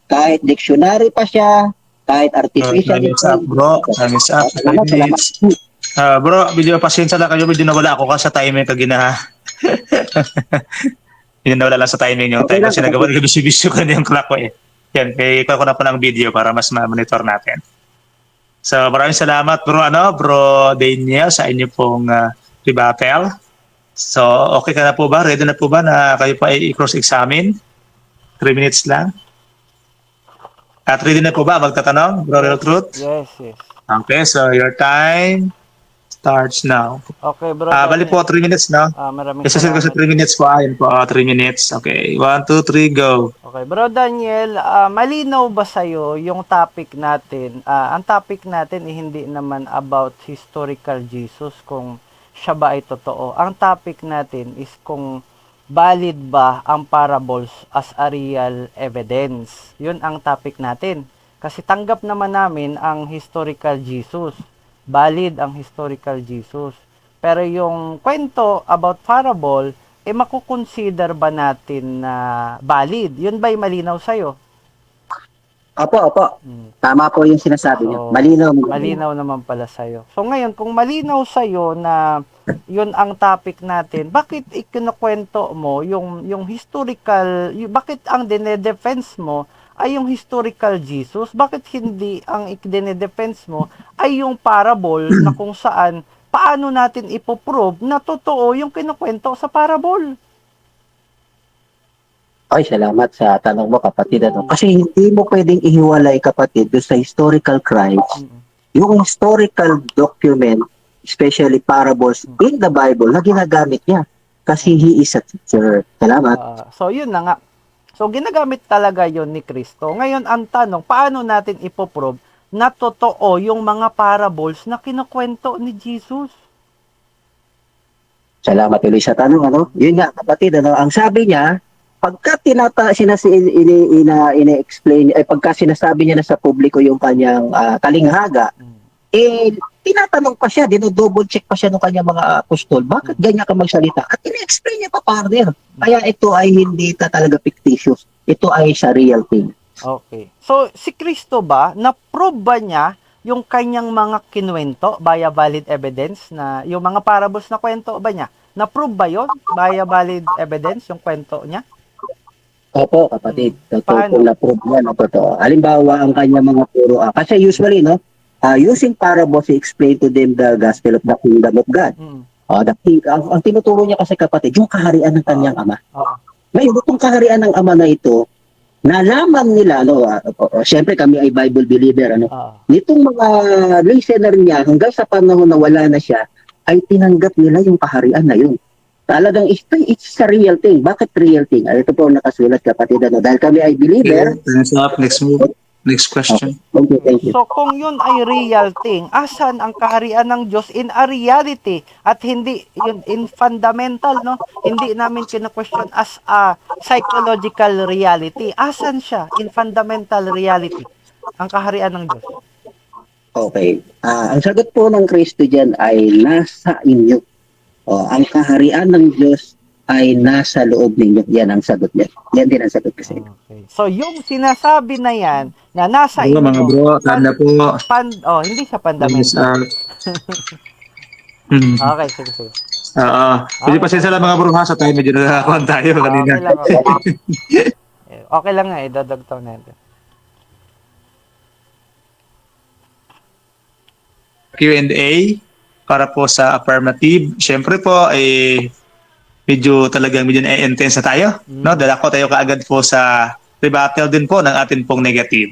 Kahit dictionary pa siya, kahit artificial Time is up, bro. Time is up. 5 minutes. Bro, video pasensya lang kayo. Medyo nawala ako ka sa timing kagina. Yun nawala lang sa timing yung Okay time lang, kasi nagawa bisyo-bisyo ko na yung clock ko eh. Yan, kaya ikaw ko na po ng video para mas ma-monitor natin. So maraming salamat bro Daniel sa inyo pong rebuttal. So okay ka na po ba? Ready na po ba na kayo pa i-cross-examine? 3 minutes lang. At ready na po ba magtatanong, bro Real Truth? Yes, yes. Okay, so your time starts now. Okay, bro. Bali po 3 minutes, no? Maraming Isa ko sa 3 salamat. minutes po. Ayun po, 3 minutes. Okay, 1, 2, 3, go. Okay, bro Daniel, malinaw ba sa'yo yung topic natin? Ang topic natin hindi naman about historical Jesus, kung siya ba ay totoo. Ang topic natin is kung valid ba ang parables as a real evidence. Yun ang topic natin. Kasi tanggap naman namin ang historical Jesus. Valid ang historical Jesus. Pero yung kwento about parable, makukonsider ba natin na valid? Yun ba'y malinaw sa'yo? Opo. Tama po yung sinasabi niyo. So, Malinaw. malinaw naman pala sa'yo. So ngayon, kung malinaw sa'yo na yun ang topic natin, bakit ikinukwento mo yung historical, bakit ang dinedefense mo ay yung historical Jesus? Bakit hindi ang dinedefense mo ay yung parable na kung saan paano natin ipoprove na totoo yung kinukwento sa parable? Ay, salamat sa tanong mo, kapatid. Kasi hindi mo pwedeng ihiwalay, kapatid, doon sa historical crimes, yung historical document, especially parables in the Bible, na ginagamit niya. Kasi he is a teacher. Salamat. So, yun na nga. So, ginagamit talaga yon ni Kristo. Ngayon, ang tanong, paano natin ipoprove na totoo yung mga parables na kinukwento ni Jesus? Salamat ulit sa tanong. Yun nga, kapatid. Ang sabi niya, pagka ina-explain, pagka sinasabi niya na sa publiko yung kanyang talinghaga, tinatanong pa siya, dino-double check pa siya ng kanyang mga apostol, bakit ganyan ka magsalita? At ina-explain niya pa partner. Kaya ito ay hindi talaga fictitious. Ito ay sa real thing. Okay. So, si Kristo ba, na-prove ba niya yung kanyang mga kinuwento via valid evidence na yung mga parables na kwento ba niya? Na-prove ba yun? Via valid evidence, yung kwento niya? Opo, kapatid. Totoo po Paano? na-prove niya na totoo. Halimbawa, ang kanya mga puro, kasi usually, no, using parables, he explain to them the gospel of the kingdom of God. Mm. Ang tinuturo niya kasi kapatid, yung kaharian ng Oo. kanyang ama. Oo. Ngayon, itong kaharian ng ama na ito, nalaman nila, no, syempre kami ay Bible believer, ano, Oo. nitong mga listener niya, hanggang sa panahon na wala na siya, ay tinanggap nila yung kaharian na yun. Talagang it's a real thing. Bakit real thing? Ito po ang nakasulat kapatid. Ano? Dahil kami ay believer. Okay, time's up. Next move. Next Okay. question. Thank you. So kung yun ay real thing, asan ang kaharian ng Diyos in a reality at hindi yun in fundamental, no? Hindi namin kina-question as a psychological reality. Asan siya in fundamental reality? Ang kaharian ng Diyos. Okay. Ang sagot po ng Kristo dyan ay nasa inyo. Ang kaharian ng Diyos ay nasa loob ninyo. Yan ang sagot niya. Yan din ang sagot kasi. Okay. So yung sinasabi na yan na nasa Bro, mga inyo, bro, tanda po. hindi siya Time's fundamental. up. Hmm. Okay, sige, sige. Oo. Medyo pasensya lang mga bro ha, sa tayo medyo nakakuhan tayo kanina. Okay lang, okay lang. Okay lang nga, idadagtaw natin. Q&A para po sa affirmative. Siyempre po, medyo na-intense na tayo. No? Dalako tayo kaagad po sa rebuttal din po ng atin pong negative.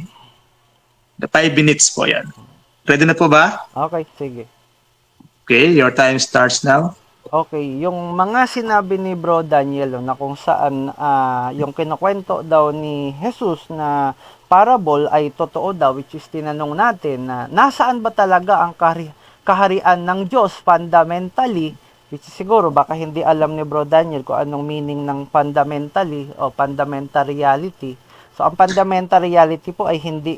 The 5 minutes po yan. Ready na po ba? Okay, sige. Okay, your time starts now. Okay, yung mga sinabi ni Bro Daniel na kung saan yung kinukwento daw ni Jesus na parable ay totoo daw, which is tinanong natin na nasaan ba talaga ang kaharian ng Diyos fundamentally, which is siguro baka hindi alam ni Bro Daniel kung anong meaning ng fundamentally o fundamental reality. So ang fundamental reality po ay hindi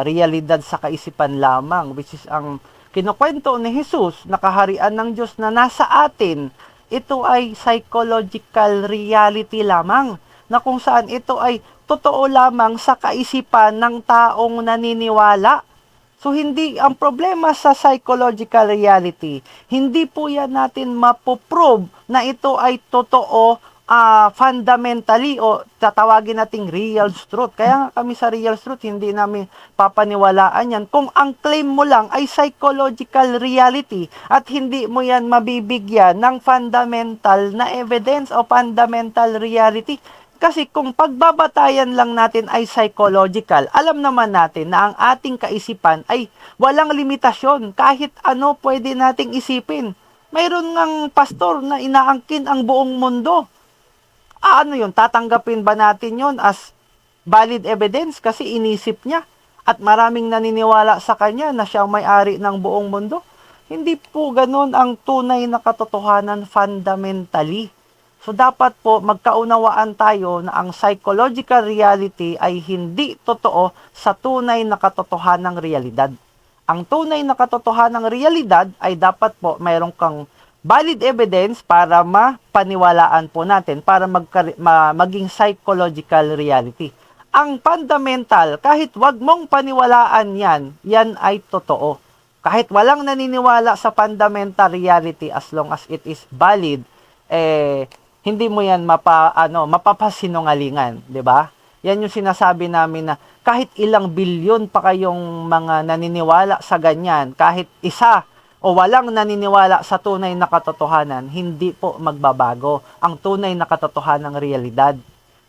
realidad sa kaisipan lamang, which is ang kinukwento ni Jesus na kaharian ng Diyos na nasa atin. Ito ay psychological reality lamang na kung saan ito ay totoo lamang sa kaisipan ng taong naniniwala. So hindi ang problema sa psychological reality, hindi po yan natin mapoprove na ito ay totoo fundamentally o tatawagin nating real truth. Kaya nga kami sa real truth, hindi namin papaniwalaan yan. Kung ang claim mo lang ay psychological reality at hindi mo yan mabibigyan ng fundamental na evidence o fundamental reality. Kasi kung pagbabatayan lang natin ay psychological, alam naman natin na ang ating kaisipan ay walang limitasyon. Kahit ano pwede nating isipin. Mayroon ngang pastor na inaangkin ang buong mundo. Ano yun? Tatanggapin ba natin yun as valid evidence kasi inisip niya at maraming naniniwala sa kanya na siya ang may-ari ng buong mundo? Hindi po ganun ang tunay na katotohanan fundamentally. So dapat po magkaunawaan tayo na ang psychological reality ay hindi totoo sa tunay na katotohanang realidad. Ang tunay na katotohanang realidad ay dapat po mayroon kang valid evidence para mapaniwalaan po natin, para maging psychological reality. Ang fundamental, kahit wag mong paniwalaan yan ay totoo. Kahit walang naniniwala sa fundamental reality, as long as it is valid, hindi mo yan mapapasinungalingan, di ba? Yan yung sinasabi namin na kahit ilang bilyon pa kayong mga naniniwala sa ganyan, kahit isa o walang naniniwala sa tunay na katotohanan, hindi po magbabago ang tunay na katotohanan ng realidad.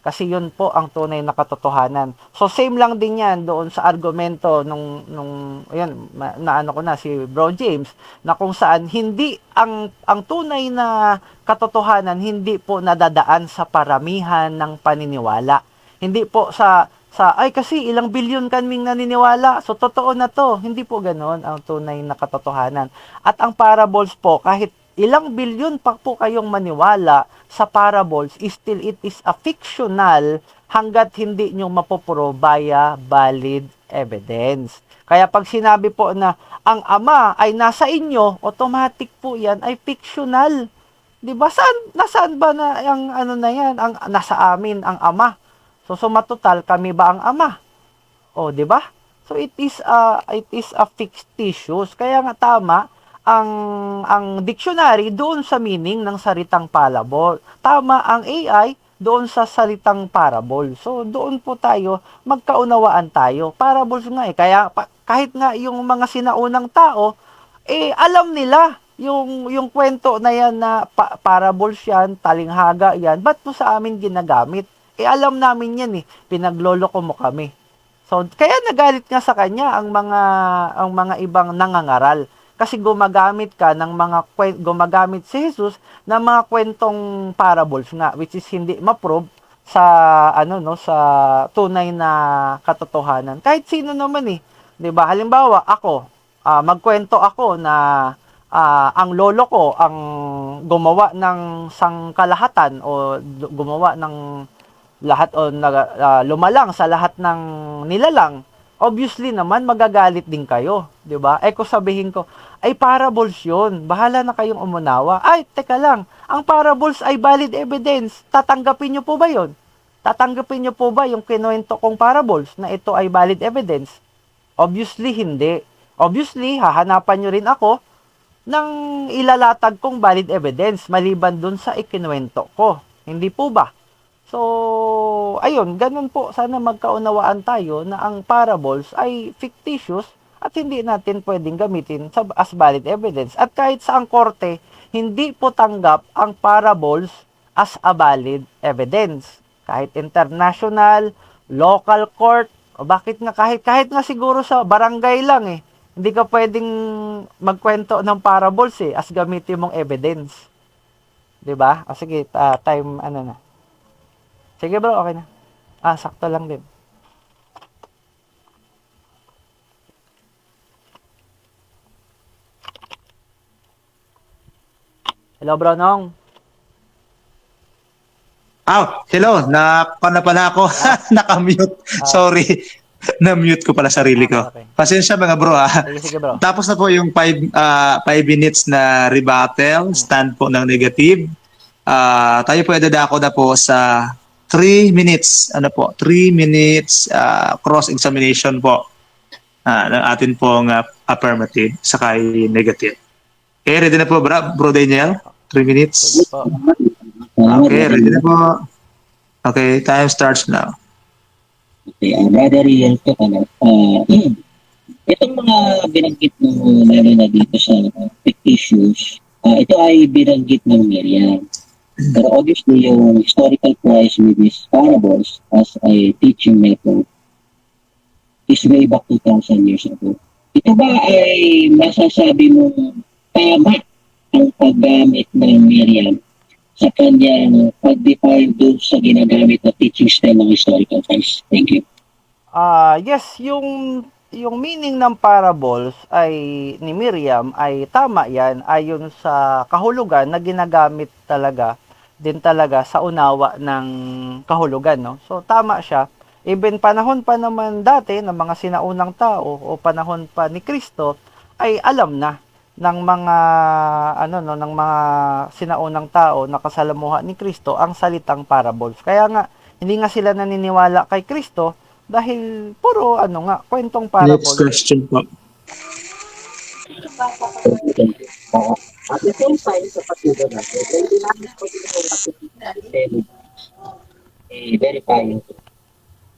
Kasi yun po ang tunay na katotohanan. So same lang din yan doon sa argumento nung ayan, naano ko na si Bro James, na kung saan hindi ang tunay na katotohanan hindi po nadadaan sa paramihan ng paniniwala. Hindi po sa ay kasi ilang bilyon kaming naniniwala, so totoo na to. Hindi po ganoon ang tunay na katotohanan. At ang parables po, kahit ilang bilyon pa po kayong maniwala sa parables, still it is a fictional hanggat hindi nyo mapopro via valid evidence. Kaya pag sinabi po na ang ama ay nasa inyo, automatic po yan ay fictional. 'Di ba? Nasaan ba na ang ano na yan? Ang nasa amin ang ama. So sumatotal kami ba ang ama? O, 'di ba? So it is a fictitious. Kaya nga tama ang dictionary doon sa meaning ng salitang parable. Tama ang AI doon sa salitang parable. So doon po tayo magkaunawaan tayo. Parables nga eh. Kaya kahit nga yung mga sinaunang tao alam nila yung kwento na yan na parables yan, talinghaga yan. Ba't po sa amin ginagamit? Alam namin yan eh. Pinagloloko mo kami. So, kaya nagalit nga sa kanya ang mga ibang nangangaral. Kasi gumagamit ka ng gumagamit si Jesus ng mga kwentong parables nga, which is hindi ma-prove sa sa tunay na katotohanan. Kahit sino naman eh, 'di ba? Halimbawa, ako, magkwento ako na ang lolo ko ang gumawa ng sangkalahatan o gumawa ng lahat o lumalang sa lahat ng nilalang, obviously naman magagalit din kayo, 'di ba? Kung sabihin ko, ay parables 'yon. Bahala na kayong umunawa. Ay, teka lang. Ang parables ay valid evidence. Tatanggapin niyo po ba 'yon? Tatanggapin niyo po ba yung kinuwento kong parables na ito ay valid evidence? Obviously hindi. Obviously, hahanapan niyo rin ako ng ilalatag kong valid evidence maliban dun sa ikinuwento ko. Hindi po ba? So, ayun, ganun po. Sana magkaunawaan tayo na ang parables ay fictitious at hindi natin pwedeng gamitin as valid evidence. At kahit sa ang korte, hindi po tanggap ang parables as a valid evidence. Kahit international, local court, o bakit nga kahit nga siguro sa barangay lang hindi ka pwedeng magkwento ng parables as gamitin mong evidence. 'Di ba? Sige, time na. Sige bro, okay na. Sakto lang din. Hello bro Nong. Hello. Na pala ako. Nakamute. Sorry. Na-mute ko pala sarili ko. Okay. Pasensya mga bro Sige bro. Tapos na po yung 5 minutes na rebuttal, stand po ng negative. Tayo po dadako na po sa 3 minutes, 3 minutes cross-examination po ng atin pong affirmative saka negative. Okay, ready na po bro Daniel? 3 minutes? Okay, ready na po. Okay, time starts now. Okay, Brother Riel ko itong mga binanggit mo lalo na dito sa fictitious, ito ay binanggit ng Miriam. Pero obviously, yung historical price with these parables as a teaching method is way back 2,000 years ago. Ito ba ay masasabi mo tama ang paggamit ng Miriam sa kanyang pag-define doon sa ginagamit na teaching style ng historical price? Thank you. Yes, yung meaning ng parables ay ni Miriam ay tama yan ayon sa kahulugan na ginagamit talaga sa unawa ng kahulugan, no? So tama siya. Even panahon pa naman dati ng mga sinaunang tao o panahon pa ni Kristo ay alam na ng mga ng mga sinaunang tao na kasalamuha ni Kristo ang salitang parables. Kaya nga hindi nga sila naniniwala kay Kristo dahil puro kwentong parables. Next question po. At the same time, sa patuloy natin, hindi namin pwede verifying.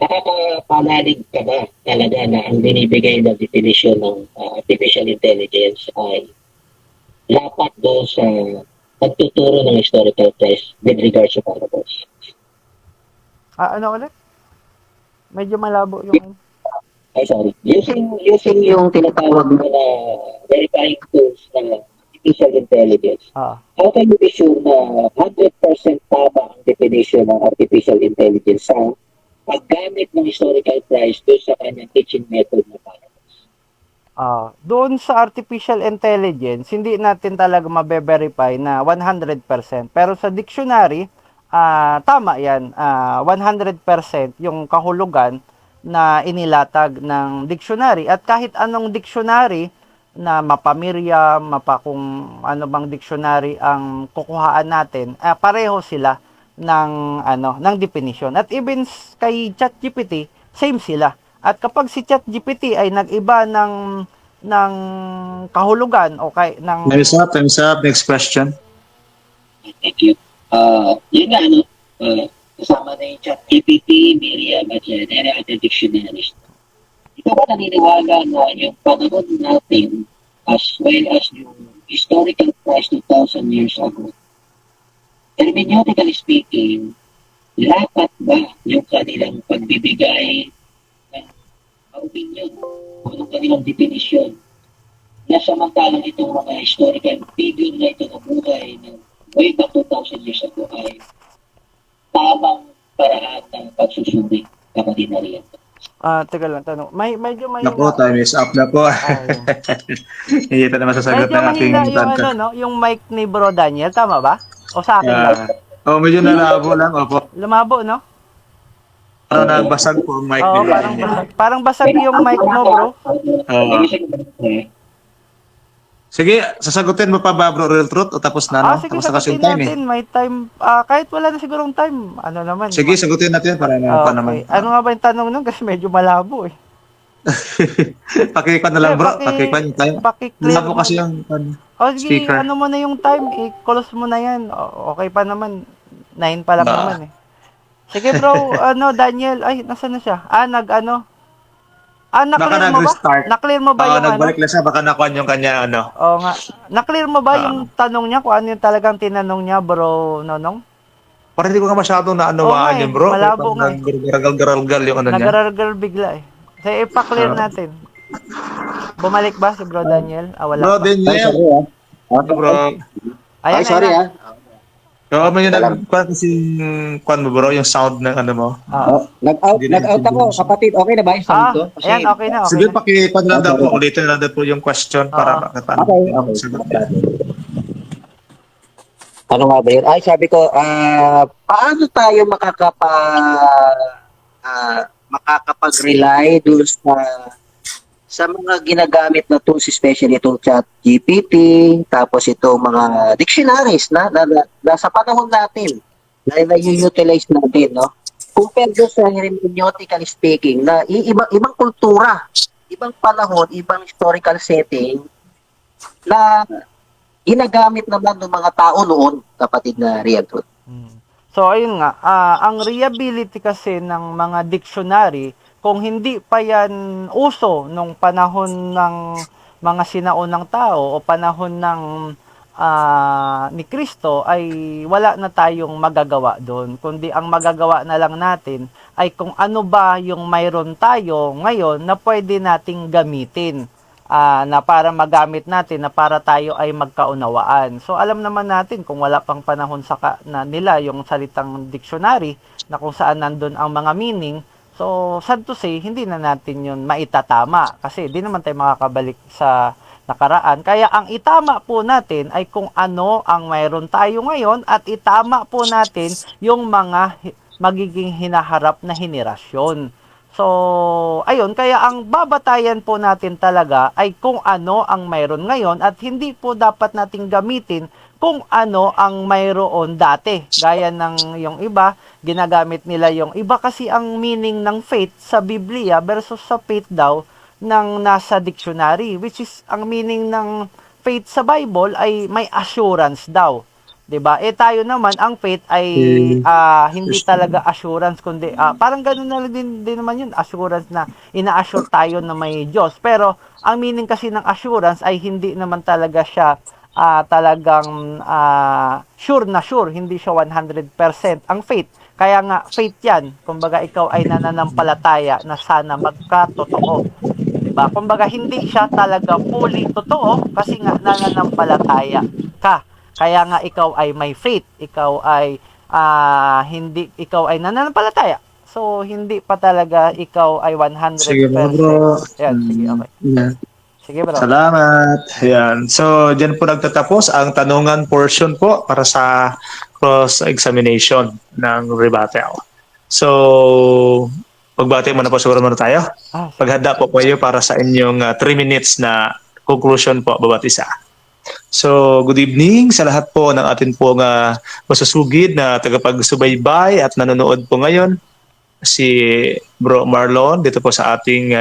Nakakapanalig ka ba talaga na ang binibigay na definition ng artificial intelligence ay lapat doon sa pagtuturo ng historical price with regards to parables? Ano ulit? Medyo malabo yung... Ay, sorry. Using yung tinatawag mo na verifying tools ng artificial intelligence, how can you be sure na 100% tama ang definition ng artificial intelligence sa paggamit ng historical price doon sa kanyang teaching method na parables? Doon sa artificial intelligence, hindi natin talaga mabe-verify na 100%. Pero sa dictionary, tama yan. 100% yung kahulugan na inilatag ng dictionary. At kahit anong dictionary na mapa-Miriam, kung ano bang dictionary ang kukuhaan natin, pareho sila ng definition. At even kay ChatGPT, same sila. At kapag si ChatGPT ay nag-iba ng ng kahulugan o kay ng Time's up, time's up. Next question. Thank you. Yun nga, ano, kasama na yung chat GPT, Miriam, at any other dictionaries. Ikaw ba naniniwala na yung panahon natin as well as yung historical Christ 2,000 years ago, hermeneutically speaking, dapat ba yung kanilang pagbibigay ng opinion o ng kanilang definition na samantalang itong mga historical figure na ito na buhay ng way back 2,000 years ago ay tamang paraan ng pagsusuri, kapatid na rin. teka lang tanong. Medyo Naku, mahina. time is up na po. Ayun. Hindi ito na masasagot Medyo ng ating mahina yung tanto. ano no, yung mic ni Bro Daniel, tama ba? O sa akin lang? Medyo nalabo lang. Opo. Lumabo, no? Parang nagbasag po ang mic Oo, nila. parang basag yung mic mo, bro. Sige, sasagutin mo pa ba, bro, real truth? O tapos na, no? Sige, Tapos na kasi sagutin yung time, natin. May time. Kahit wala na sigurong time. Ano naman. Sige, sagutin natin para na pa naman. Okay. Ano nga ba yung tanong nun? Kasi medyo malabo eh. Pakikwan na lang, bro. Pakikwan yung time. Paki-clear Labo mo. kasi yung Sige, speaker. ano mo na yung time. I-close mo na yan. Okay pa naman. 9 pa lang Ba. naman eh. Sige bro, Daniel. Ay, nasaan na siya? Baka Na-clear mo ba? nag-restart. Na-clear mo ba yung Nagbalik lang siya. Baka nakuha yung kanya, ano. Oo nga. Na-clear mo ba yung tanong niya? Kung ano yung talagang tinanong niya, bro, Nonong? Parang hindi ko nga masyadong naanawaan Oo nga yun, eh, bro. malabo nga eh. Nag-gargal-gargal yung ano niya. Nagarargal bigla eh. Sige, ipa-clear natin. Bumalik ba si Bro Daniel? Wala Bro, pa. Daniel. Bro. Ayan, sorry ayan. So, may nag-kwan mo, bro, yung sound ng ano mo. Nag-out ako, kapatid. Okay na ba yung sound ko? Kasi- Ayan, okay na, okay Sige, na. pakikwan lang daw po. Ulitin lang daw po yung question para makita. Okay. Ano nga ba yun? Ay, sabi ko, paano tayo makakapag-rely dun sa mga ginagamit na tools, especially itong chat GPT, tapos itong mga dictionaries na sa panahon natin, na i-utilize natin, no? Compared doon sa hermeneutically speaking, na ibang kultura, ibang panahon, ibang historical setting, na ginagamit naman ng mga tao noon, kapatid na Real Truth. So, ayun nga. Ang readability kasi ng mga dictionary, kung hindi pa yan uso nung panahon ng mga sinaunang tao o panahon ng ni Kristo, ay wala na tayong magagawa doon. Kundi ang magagawa na lang natin ay kung ano ba yung mayroon tayo ngayon na pwede nating gamitin. Na para magamit natin, na para tayo ay magkaunawaan. So alam naman natin kung wala pang panahon na nila yung salitang dictionary na kung saan nandun ang mga meaning, so sad to say, hindi na natin yun maitatama kasi di naman tayo makakabalik sa nakaraan. Kaya ang itama po natin ay kung ano ang mayroon tayo ngayon at itama po natin yung mga magiging hinaharap na henerasyon. So, ayun, kaya ang babatayan po natin talaga ay kung ano ang mayroon ngayon at hindi po dapat nating gamitin kung ano ang mayroon dati. Gaya ng yung iba, ginagamit nila yung iba kasi ang meaning ng faith sa Biblia versus sa faith daw ng nasa dictionary, which is ang meaning ng faith sa Bible ay may assurance daw. 'Di ba? Tayo naman ang faith ay hindi talaga assurance kundi parang ganoon na din naman yun, assurance na ina-assure tayo na may Diyos. Pero ang meaning kasi ng assurance ay hindi naman talaga siya talagang sure na sure, hindi siya 100% ang faith. Kaya nga faith 'yan. Kumbaga ikaw ay nananampalataya na sana magkatotoo. 'Di ba? Kumbaga hindi siya talaga fully totoo kasi nga nananampalataya ka. Kaya nga ikaw ay may faith, ikaw ay ikaw ay nananampalataya. So hindi pa talaga ikaw ay 100%. Sige, bro. Yan, sige, okay. Yeah. Sige, bro. Salamat. Yan. So, dyan po nagtatapos ang tanungan portion po para sa cross-examination ng rebuttal. So, pagbati muna po siguro muna tayo. Paghanda po kayo para sa inyong 3 minutes na conclusion po bawat isa. So, good evening sa lahat po ng atin pong masusugid na tagapagsubaybay at nanonood po ngayon. Si Bro Marlon dito po sa ating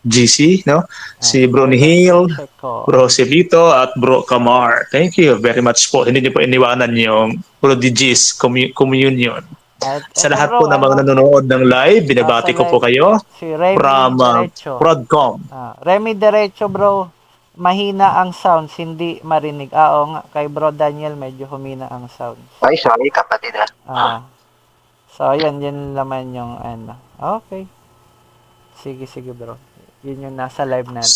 GC, no? Si Bro Nihil, check ko. Bro Silito, at Bro Kamar. Thank you very much po. Hindi niyo po iniwanan yung Prodigies Communion. At Sa eto lahat bro, po ng mga nanonood ng live, binabati sa ko po live, kayo si Remy from Derecho. Prodcom. Remy Derecho bro, mahina ang sounds, hindi marinig. Oo nga, kay bro Daniel medyo humina ang sounds. Ay, sorry kapatid So, yan naman yung ano. Okay. Sige bro. Yun yung nasa live natin.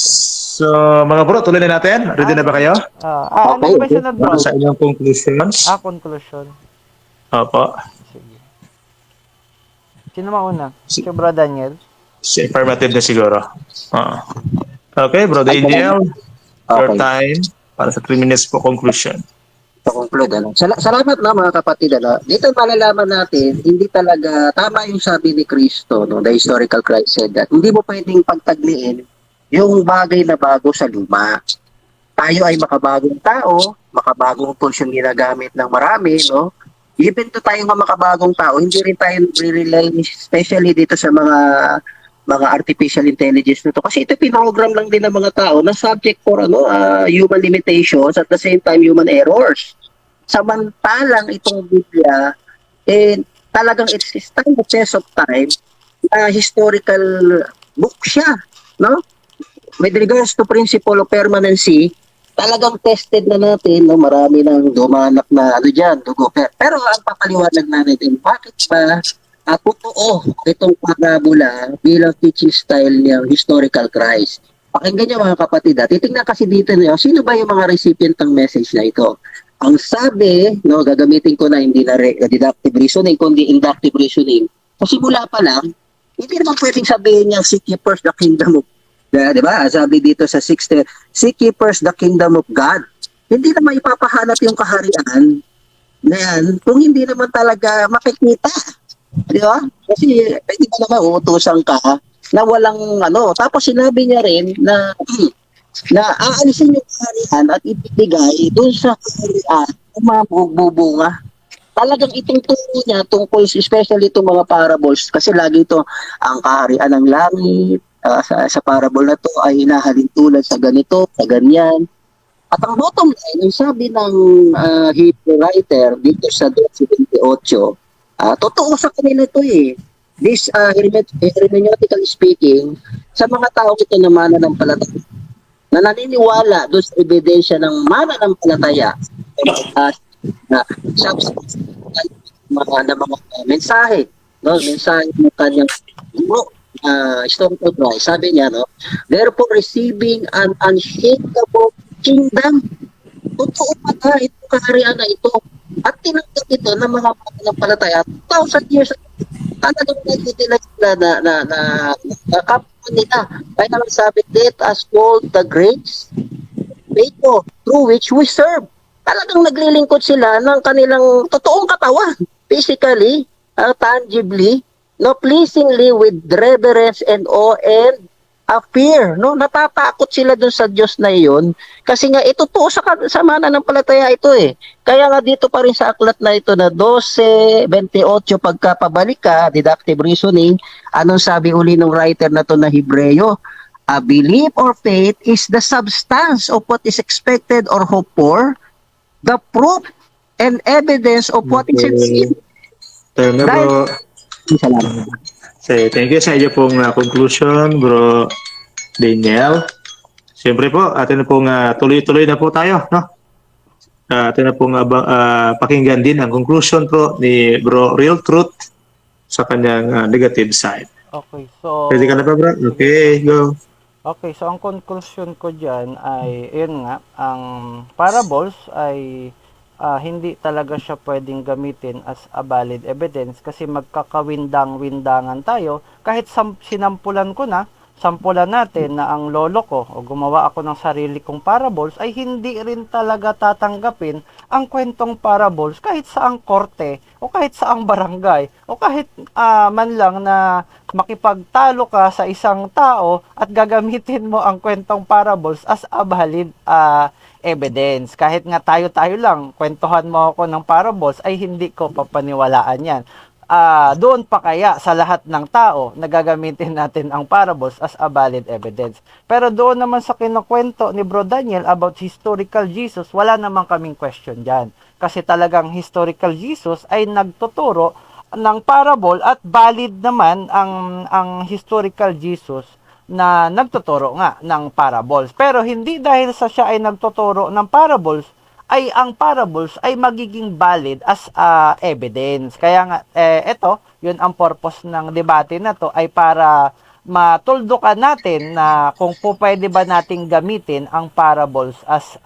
So, mga bro, tuloy na natin. Ready na ba kayo? Ano ba sunod bro? Para sa inyong conclusions. Conclusion. Opo. Sige. Sino mauna? Si bro Daniel? Si affirmative na siguro. Oo. Okay, Bro Daniel, your Okay. time para sa 3 minutes po conclusion. To conclude, salamat na mga kapatid. Dito malalaman natin, hindi talaga tama yung sabi ni Cristo, no, the historical Christ said that hindi mo pwedeng pagtagliin yung bagay na bago sa luma. Tayo ay makabagong tao, makabagong tools yung ginagamit ng marami, no? Even to tayo nga makabagong tao, hindi rin tayo rely, especially dito sa mga artificial intelligence nito, kasi ito pinogram lang din ng mga tao na subject for human limitations, at the same time human errors. Samantalang itong Biblia talagang it's stand the test of time, na historical book siya, no? With regards to principle of permanency, talagang tested na natin, no? Marami nang dumanak na dugo. Pero ang papaliwanag natin, bakit ba totoo itong parabola bilang teaching style ng historical Christ? Pakinggan niyo mga kapatid, titingnan kasi dito niyo, sino ba yung mga recipient ng message na ito? Ang sabi, no, gagamitin ko na hindi na deductive reasoning, kundi inductive reasoning. So simula pa lang, hindi naman pwedeng sabihin niya, seek ye first the kingdom of God. Diba? Sabi dito sa 60, seek ye first the kingdom of God. Hindi naman ipapahanap yung kaharian na yan kung hindi naman talaga makikita. Di ba? Kasi pwede ka naman uutusan ka na walang Tapos sinabi niya rin na aalisin yung kaharian at ibibigay doon sa kaharian ng mga bubunga. Talagang itong tungkol niya, tungkol especially itong mga parables, kasi lagi ito ang kaharian ng langit, sa parable na to ay hinahalin tulad sa ganito, sa ganyan. At ang bottom line, yung sabi ng Hebrew writer dito sa 12:28, totoo sa kanila ito eh. This hermeneutically speaking, sa mga tao ito na mananampalataya, na naniniwala doon sa ebidensya ng mananampalataya, na mga mensahe, no? Mensahe ng kanyang historical Christ. Sabi niya, no? Therefore, receiving an unshakable kingdom. Totoo pa na itong kaharian na ito. At tinanggap ito ng mga mananampalataya 2,000 years ago. Talagang nagtitila sila na kapwa nila. Kaya naman sabi, let us hold the grace faithful through which we serve. Talagang naglilingkod sila ng kanilang totoong katawan. Physically, tangibly, no, pleasingly, with reverence and awe and fear, no, natatakot sila dun sa Diyos na iyon kasi nga ito to sa mananampalataya ito eh. Kaya nga dito pa rin sa aklat na ito na 12:28 pagkapabalik ka, deductive reasoning, anong sabi uli ng writer na to na Hebreo? A belief or faith is the substance of what is expected or hoped for, the proof and evidence of what is unseen. Tayo na, bro. Salamat. Thank you sa inyo pong conclusion, Bro Daniel. Siyempre po, atin na pong tuloy-tuloy na po tayo, no? Atin na pong pakinggan din ang conclusion po ni Bro Real Truth sa kanyang negative side. Okay, so Pwede ka na ba, bro? Okay, go. Okay, so ang conclusion ko dyan ay, yun nga, ang parables ay hindi talaga siya pwedeng gamitin as a valid evidence kasi magkakawindang-windangan tayo. Kahit sinampulan ko na, sampulan natin na ang lolo ko o gumawa ako ng sarili kong parables ay hindi rin talaga tatanggapin ang kwentong parables kahit saang korte o kahit saang barangay o kahit man lang na makipagtalo ka sa isang tao at gagamitin mo ang kwentong parables as a valid evidence. Kahit nga tayo lang, kwentuhan mo ako ng parables, ay hindi ko papaniwalaan yan. doon pa kaya sa lahat ng tao na gagamitin natin ang parables as a valid evidence. Pero doon naman sa kinukwento ni Bro Daniel about historical Jesus, wala namang kaming question dyan. Kasi talagang historical Jesus ay nagtuturo ng parable at valid naman ang historical Jesus na nagtuturo nga ng parables. Pero hindi dahil sa siya ay nagtuturo ng parables, ay ang parables ay magiging valid as evidence. Kaya nga, ito, yun ang purpose ng debate na to ay para matuldukan natin na kung po pwede ba nating gamitin ang parables as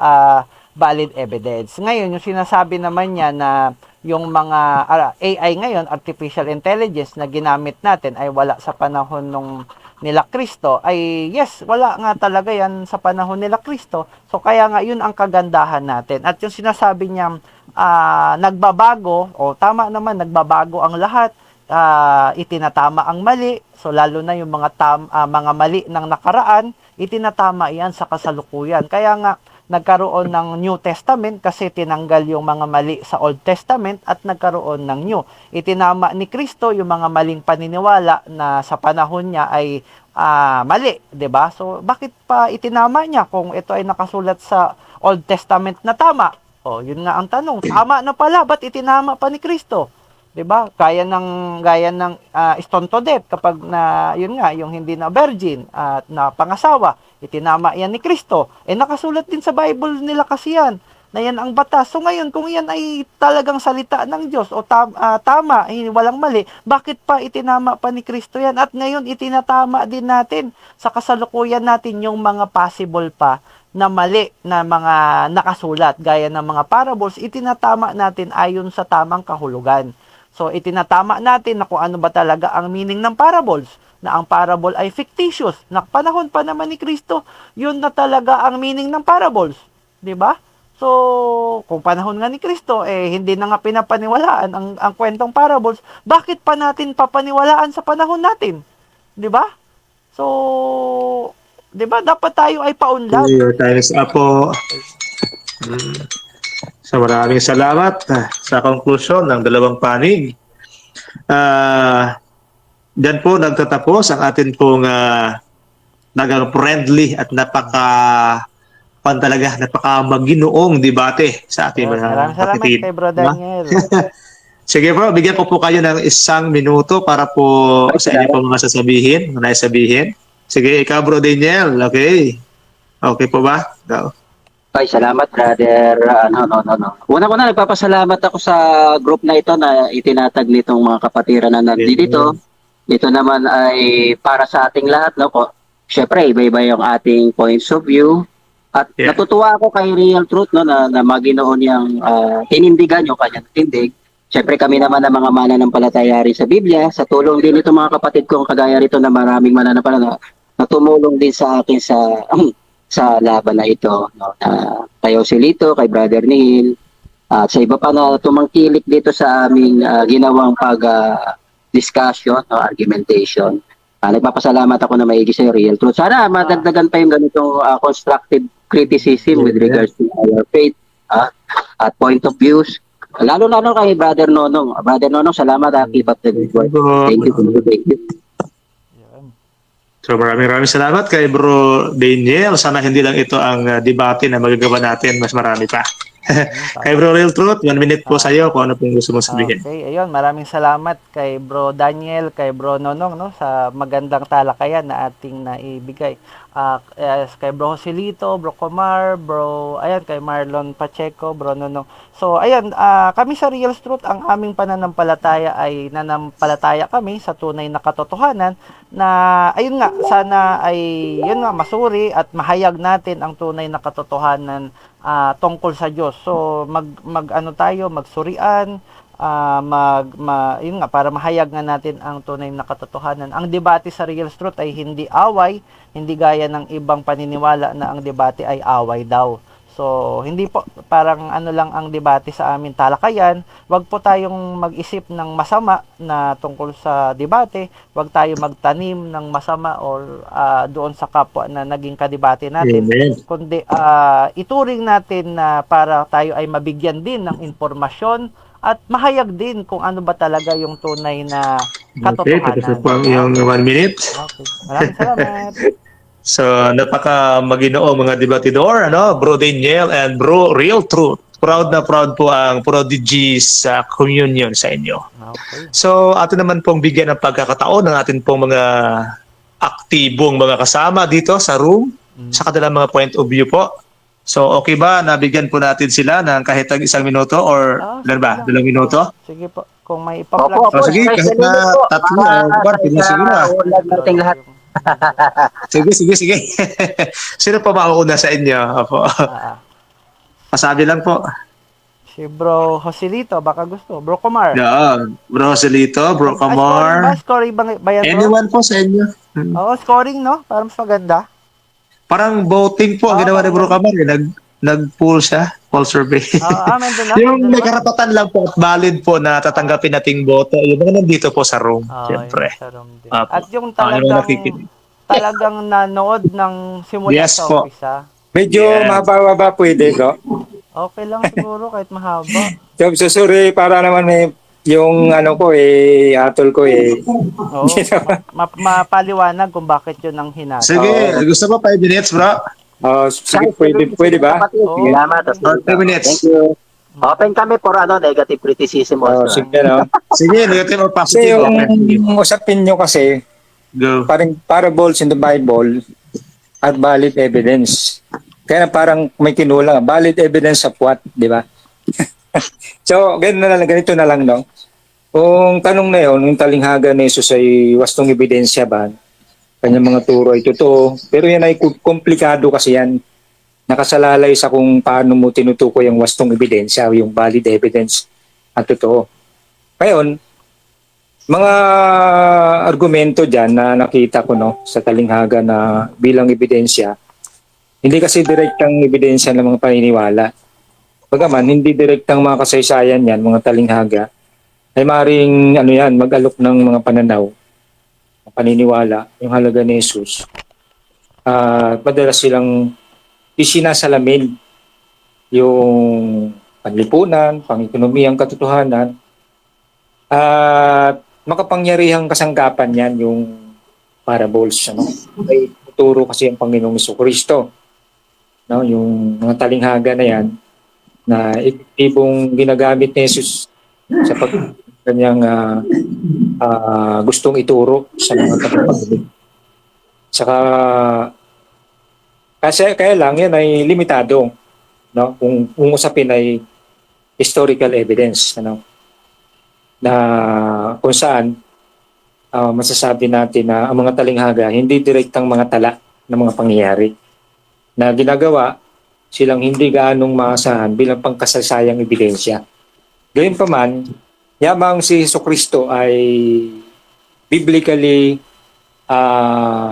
valid evidence. Ngayon, yung sinasabi naman niya na yung mga AI ngayon, artificial intelligence na ginamit natin ay wala sa panahon nung nila Kristo, ay yes, wala nga talaga yan sa panahon nila Kristo. So kaya nga yun ang kagandahan natin. At yung sinasabi niya nagbabago, o tama naman, nagbabago ang lahat, itinatama ang mali. So lalo na yung mga mali ng nakaraan, itinatama yan sa kasalukuyan. Kaya nga nagkaroon ng New Testament kasi tinanggal yung mga mali sa Old Testament at nagkaroon ng New. Itinama ni Kristo yung mga maling paniniwala na sa panahon niya ay mali, 'di ba? So bakit pa itinama niya kung ito ay nakasulat sa Old Testament na tama? Oh, yun nga ang tanong. Tama na pala, ba't itinama pa ni Kristo? 'Di ba? Gaya ng stone to death kapag na yun nga yung hindi na virgin at na pangasawa, itinama yan ni Kristo. Nakasulat din sa Bible nila kasi yan na yan ang batas. So ngayon kung yan ay talagang salita ng Diyos o tama, walang mali, bakit pa itinama pa ni Kristo yan? At ngayon itinatama din natin sa kasalukuyan natin yung mga possible pa na mali na mga nakasulat gaya ng mga parables, itinatama natin ayon sa tamang kahulugan. So, itinatama natin na kung ano ba talaga ang meaning ng parables, na ang parable ay fictitious. Na panahon pa naman ni Kristo, yun na talaga ang meaning ng parables. 'Di ba? So, kung panahon nga ni Kristo, hindi na nga pinapaniwalaan ang kwentong parables, bakit pa natin papaniwalaan sa panahon natin? 'Di ba? So, 'di ba, dapat tayo ay paunlad. Your time is up po. So maraming salamat sa konklusyon ng dalawang panig. Diyan po nagtatapos ang atin pong friendly at napaka-maginoong debate sa ating mga Maraming salamat kapatid. kay Bro Daniel. Sige po, bigyan ko po kayo ng 1 minuto para po sa inyo po mga sabihin. Sige, ikaw Bro Daniel, okay? Okay po ba? Go. Ay, salamat, brother. Una-una, nagpapasalamat ako sa group na ito na itinatag nitong mga kapatiran na nandito. Ito naman ay para sa ating lahat, no? Siyempre, iba-iba yung ating points of view. At natutuwa ako kay Real Truth, no, na Maginoon niyang tinindigan yung kanyang tindig. Siyempre, kami naman na mga mananampalataya rin sa Biblia. Sa tulong din itong mga kapatid kong kagaya rito na maraming mananampalataya na tumulong din sa akin sa laban na ito, no, kay Joselito, kay Brother Neil, at sa iba pa na tumangkilik dito sa aming ginawang discussion, no, argumentation. Nagpapasalamat ako na maigi sa Real Truth. Sana madagdagan pa yung ganitong constructive criticism with regards to our faith at point of views. Lalo-lalo kay Brother Nonong. Brother Nonong, salamat. Keep up the good work. Thank you. So maraming salamat kay Bro Daniel. Sana hindi lang ito ang debate na magagawa natin, mas marami pa. Kay Bro Real Truth, 1 minute po sa iyo kung ano pong gusto mong sabihin. Okay, ayun, maraming salamat kay Bro Daniel, kay Bro Nonong, no, sa magandang talakayan na ating naibigay. Kay Bro Joselito, Bro Comar, kay Marlon Pacheco, Bro Nonong. So, ayun, kami sa Real Truth, ang aming pananampalataya ay nanampalataya kami sa tunay na katotohanan na, ayun nga, sana ay, yun nga, masuri at mahayag natin ang tunay na katotohanan tungkol sa Diyos. So, magsurian, yun nga, para mahayag nga natin ang tunay na katotohanan. Ang debate sa Real Truth ay hindi away, hindi gaya ng ibang paniniwala na ang debate ay away daw. So, hindi po, parang lang ang debate sa amin talakayan. Huwag po tayong mag-isip ng masama na tungkol sa debate. Huwag tayo magtanim ng masama or doon sa kapwa na naging kadebate natin. Amen. Kundi ituring natin na para tayo ay mabigyan din ng impormasyon at mahayag din kung ano ba talaga yung tunay na Okay, tapos na katotohanan. po ang iyong 1 minute. Okay. Maraming salamat. So, napaka maginoo mga debatidor, ano? Bro Daniel and Bro Real Truth. Proud na proud po ang Prodigy sa communion sa inyo. Okay. So, ato naman pong bigyan ng pagkakataon ng atin pong mga aktibong mga kasama dito sa room sa kanilang mga point of view po. So, okay ba? Nabigyan po natin sila ng kahit tag 1 minuto or ilan ba? Sige lang. 2 minuto? Sige po. Kung may Opo, ipa-plug opo. Oh, sige, kahit Kahit na po, tatlo para o kwan, sa sige na. ulag nating lahat. Sige. Sino pa mauuna sa inyo? Opo. Ah, Pasabi lang po. si Bro Joselito, baka gusto. Bro Kumar. Yeah, Bro Celito, Bro Scoring ba? Kamar. Scoring ba yan, bro? Anyone po sa inyo? Oo, scoring, no? Para mas maganda. Parang voting po ang ginawa ni Bro Kamar. Nag-poll siya, poll survey. Nandun na. Yung nandun may ba? karapatan lang po at valid po na tatanggapin nating boto, yung mga nandito po sa room, siyempre. Yung sa room din. Apo. At yung Yung talagang nakikinig. nanood ng simula Yes sa po. umpisa. Medyo Yes. mahaba ba pwede, bro? Okay lang siguro kahit mahaba. So, susuri para naman yung ano ko atol ko Oo. Mapaliwanag kung bakit yun ang hinata. Sige, gusto mo 5 minutes, bro? Sige, pwede ba? Oo. Salamat. Or 5 minutes. Thank you. Open kami for negative criticism also. Sige, no? Sige, negative or Kasi positive. yung usapin nyo kasi, Go. parang parables in the Bible at valid evidence. Kaya parang may kinulang, valid evidence of what, di ba? So, ganito na lang, no? Kung tanong na yun, yung talinghaga ni Jesus ay wastong ebidensya ba? Kanyang mga turo ay totoo. Pero yan ay komplikado kasi yan. Nakasalalay sa kung paano mo tinutukoy ang wastong ebidensya, yung valid evidence at totoo. Ngayon, mga argumento dyan na nakita ko sa talinghaga na bilang ebidensya, hindi kasi direktang ebidensya ng mga paniniwala. Bagaman, hindi direktang mga kasaysayan yan, mga talinghaga, ay maring mag-alok ng mga pananaw, paniniwala, yung halaga ni Jesus. Madalas silang isinasalamin yung panlipunan, pang-ekonomiyang katotohanan, at makapangyarihang kasangkapan yan yung parables. May turo kasi ang Panginoong Jesucristo. Yung mga talinghaga na yan, na ibong ginagamit ni Jesus sa kanyang gustong ituro sa mga tagapagdinig. Saka kasi kaya lang yan ay limitado, kung usapin ay historical evidence, na kung saan masasabi natin na ang mga talinghaga hindi direktang mga tala ng mga pangyayari na ginagawa silang hindi gaanong maasahan bilang pangkasasayang ebidensya. Gayunpaman, yamang si Jesucristo ay biblically,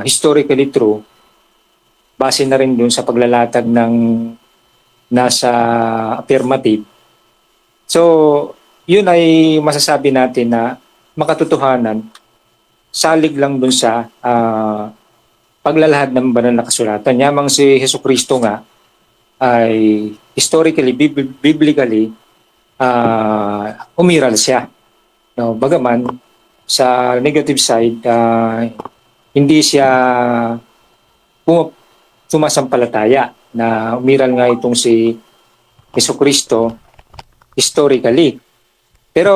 historically true, base na rin dun sa paglalatag ng nasa affirmative. So, yun ay masasabi natin na makatotohanan, salig lang dun sa paglalahad ng banal na kasulatan. Yamang si Jesucristo nga ay historically, biblically, umiral siya. Bagaman, sa negative side, hindi siya sumasampalataya na umiral nga itong si Jesucristo historically. Pero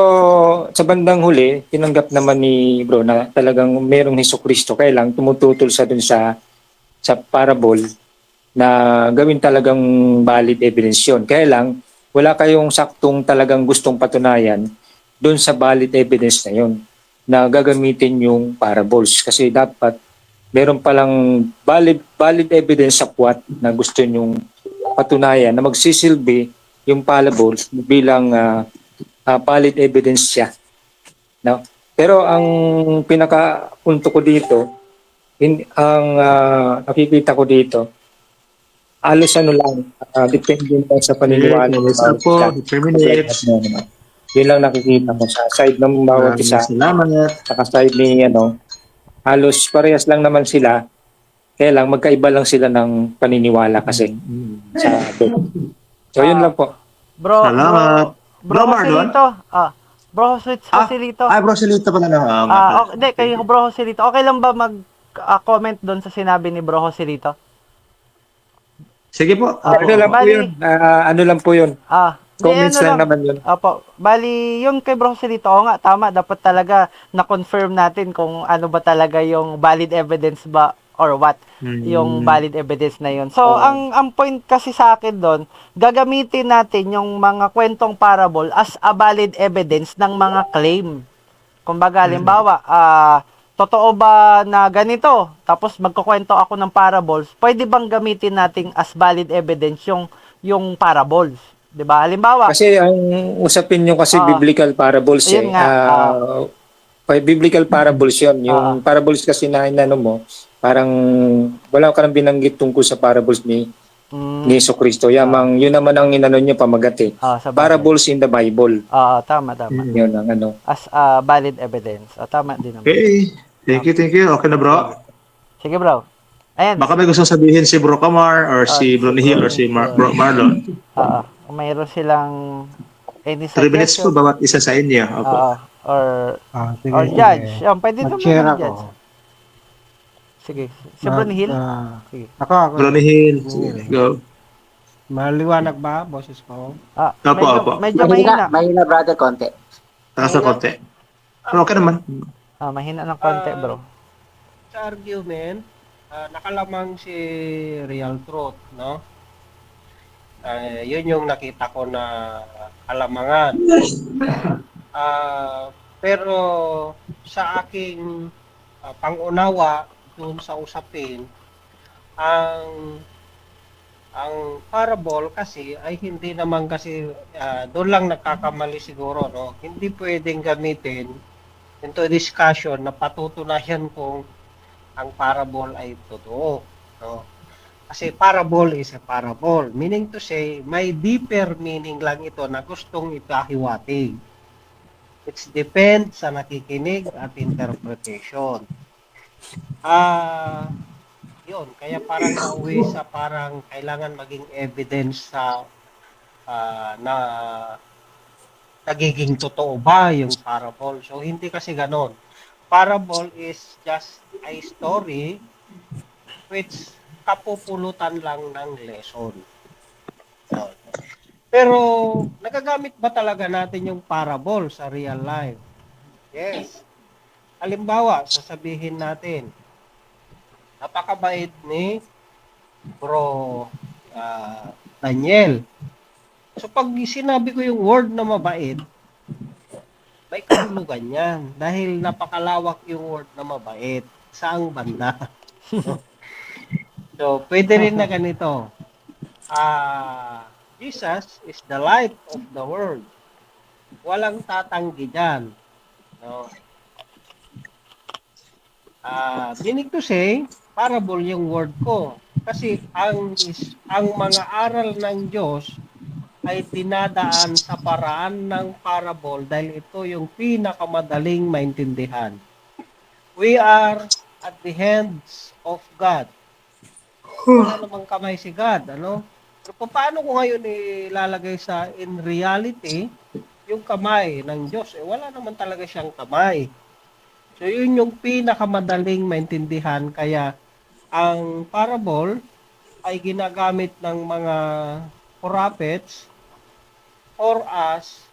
sa bandang huli, tinanggap naman ni bro na talagang merong Jesucristo, kaya lang tumututol sa dun sa parable na gawin talagang valid evidence yun. Kaya lang, wala kayong saktong talagang gustong patunayan dun sa valid evidence na yun na gagamitin yung parables. Kasi dapat meron palang valid evidence of what na gusto nyong patunayan na magsisilbi yung parables bilang valid evidence siya. Pero ang pinakapunto ko dito, ang nakikita ko dito, alos lang, depende lang sa paniniwala. Yun lang nakikita ko sa side ng bawat isa. Sa side ni halos parehas lang naman sila. Kaya lang magkaiba lang sila ng paniniwala kasi sa So yun lang po. Bro, Salamat. Bro Bro Marlon? Joselito. Bro Joselito. Bro, Silito pala na. Oo nga pala. Hindi, kay Bro Joselito. Okay lang ba mag-comment doon sa sinabi ni Bro Joselito? Sige po. Ano lang po Bali, yun? Ano lang po yun? Hindi, Comments ano lang naman yun. Opo. Bali, yun kay Bro Joselito, oo nga, tama. Dapat talaga na-confirm natin kung ano ba talaga yung valid evidence ba or what yung valid evidence na yun. So, ang point kasi sa akin doon, gagamitin natin yung mga kwentong parable as a valid evidence ng mga claim. Kumbaga, halimbawa, totoo ba na ganito? Tapos magkukwento ako ng parables. Pwede bang gamitin nating as valid evidence yung parables? 'Di ba? Halimbawa, Kasi ang usapin nyo kasi biblical parables ayun nga, biblical parables yun. Yung parables kasi na inano mo, parang wala ka nang binanggit tungkol sa parables ni Jesucristo. Yun naman ang inano nyo pamagat eh. sa bagay. Parables in the Bible. Tama. Yun ang ano. As valid evidence. Tama din naman. Okay. Thank you. Okay na, bro. Sige, bro. Ayan. Baka may gusto sabihin si Bro Kamar or si Bro Nihil or si Bro Marlon. Kung mayroon silang any 3 minutes po suggestion, bawat isa sa inyo. Opo. or judge. Pwede naman Mag-share ng ako. judge. Sige. Si Bro Nihil? Sige. Ako. Bro Nihil. Sige, go. Maliwanag ba, boses ko? Opo. Medyo mahina. Mahina, brother, konti. Takas na konti. Pero okay naman. Mahina ng konti, bro. Sa argument, nakalamang si Real Truth, no? Yun yung nakita ko na kalamangan. Pero sa aking pangunawa dun sa usapin, ang parable kasi ay hindi naman kasi doon lang nagkakamali siguro, no? Hindi pwedeng gamitin into discussion na patutunayan kung ang parable ay totoo, no? Kasi parable is a parable, meaning to say may deeper meaning lang ito na gustong ipahiwatig. It depends sa nakikinig at interpretation. Yun, kaya parang nauwi sa parang kailangan maging evidence sa na nagiging totoo ba yung parable. So, hindi kasi ganon. Parable is just a story which kapupulutan lang ng lesson. So, pero, nagagamit ba talaga natin yung parable sa real life? Yes. Halimbawa, sasabihin natin, napakabait ni Bro Daniel. So pag sinabi ko yung word na mabait, may kahulugan yan. Dahil napakalawak yung word na mabait. Saang banda? So pwede rin na ganito. Jesus is the light of the world. Walang tatanggi dyan. No? Meaning to say, parable yung word ko. Kasi ang mga aral ng Diyos ay dinadaan sa paraan ng parable dahil ito yung pinakamadaling maintindihan. We are at the hands of God. Wala namang kamay si God, ano? So, paano ko ngayon ilalagay sa in reality yung kamay ng Diyos? Wala naman talaga siyang kamay. So, yun yung pinakamadaling maintindihan. Kaya, ang parable ay ginagamit ng mga prophets for us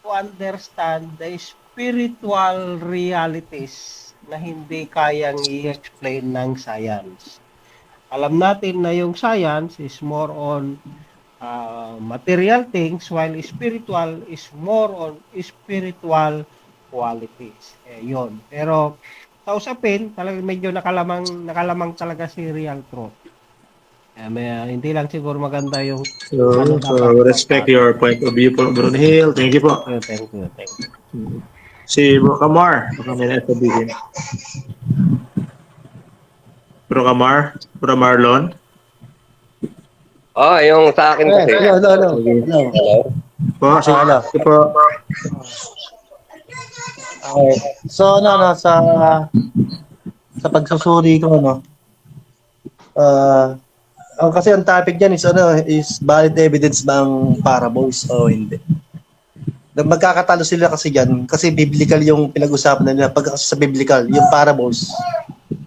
to understand the spiritual realities na hindi kayang i-explain ng science. Alam natin na yung science is more on material things while spiritual is more on spiritual qualities. Yun. Pero sa usapin, talagang medyo nakalamang talaga si Real Truth. Hindi lang siguro maganda yung So respect your point of view po, Bro Nihil. Thank you po. Thank you. Si Bro Kamar, baka may nasabihin. Bro Kamar, Bro Marlon. Yung sa akin kasi. Hello. Po, sige po. Okay. So sa pagsusuri ko kasi ang topic diyan is is valid evidence bang parables o hindi. Magkakatalo sila kasi dyan. Kasi biblical yung pinag-usapan nila. Pag kasi sa biblical, yung parables,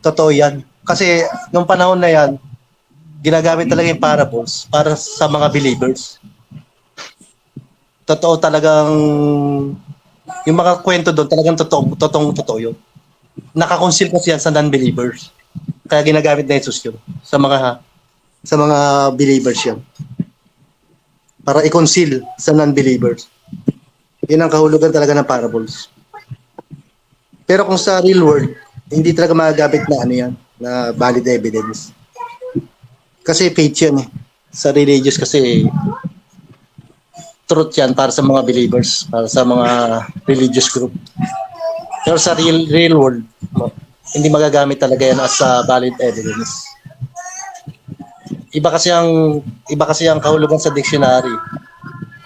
totoo yan. Kasi nung panahon na yan, ginagamit talaga yung parables para sa mga believers. Totoo talagang, yung mga kwento doon, talagang totoo yun. Nakakonsil kasi yan sa non-believers. Kaya ginagamit na Jesus yun sa mga believers yan. Para i-conceal sa non-believers. Yun ang kahulugan talaga ng parables. Pero kung sa real world, hindi talaga magagamit na ano yan, na valid evidence. Kasi faith yan eh. Sa religious kasi truth yan para sa mga believers, para sa mga religious group. Pero sa real world, hindi magagamit talaga yan as valid evidence. Iba kasi ang kahulugan sa dictionary.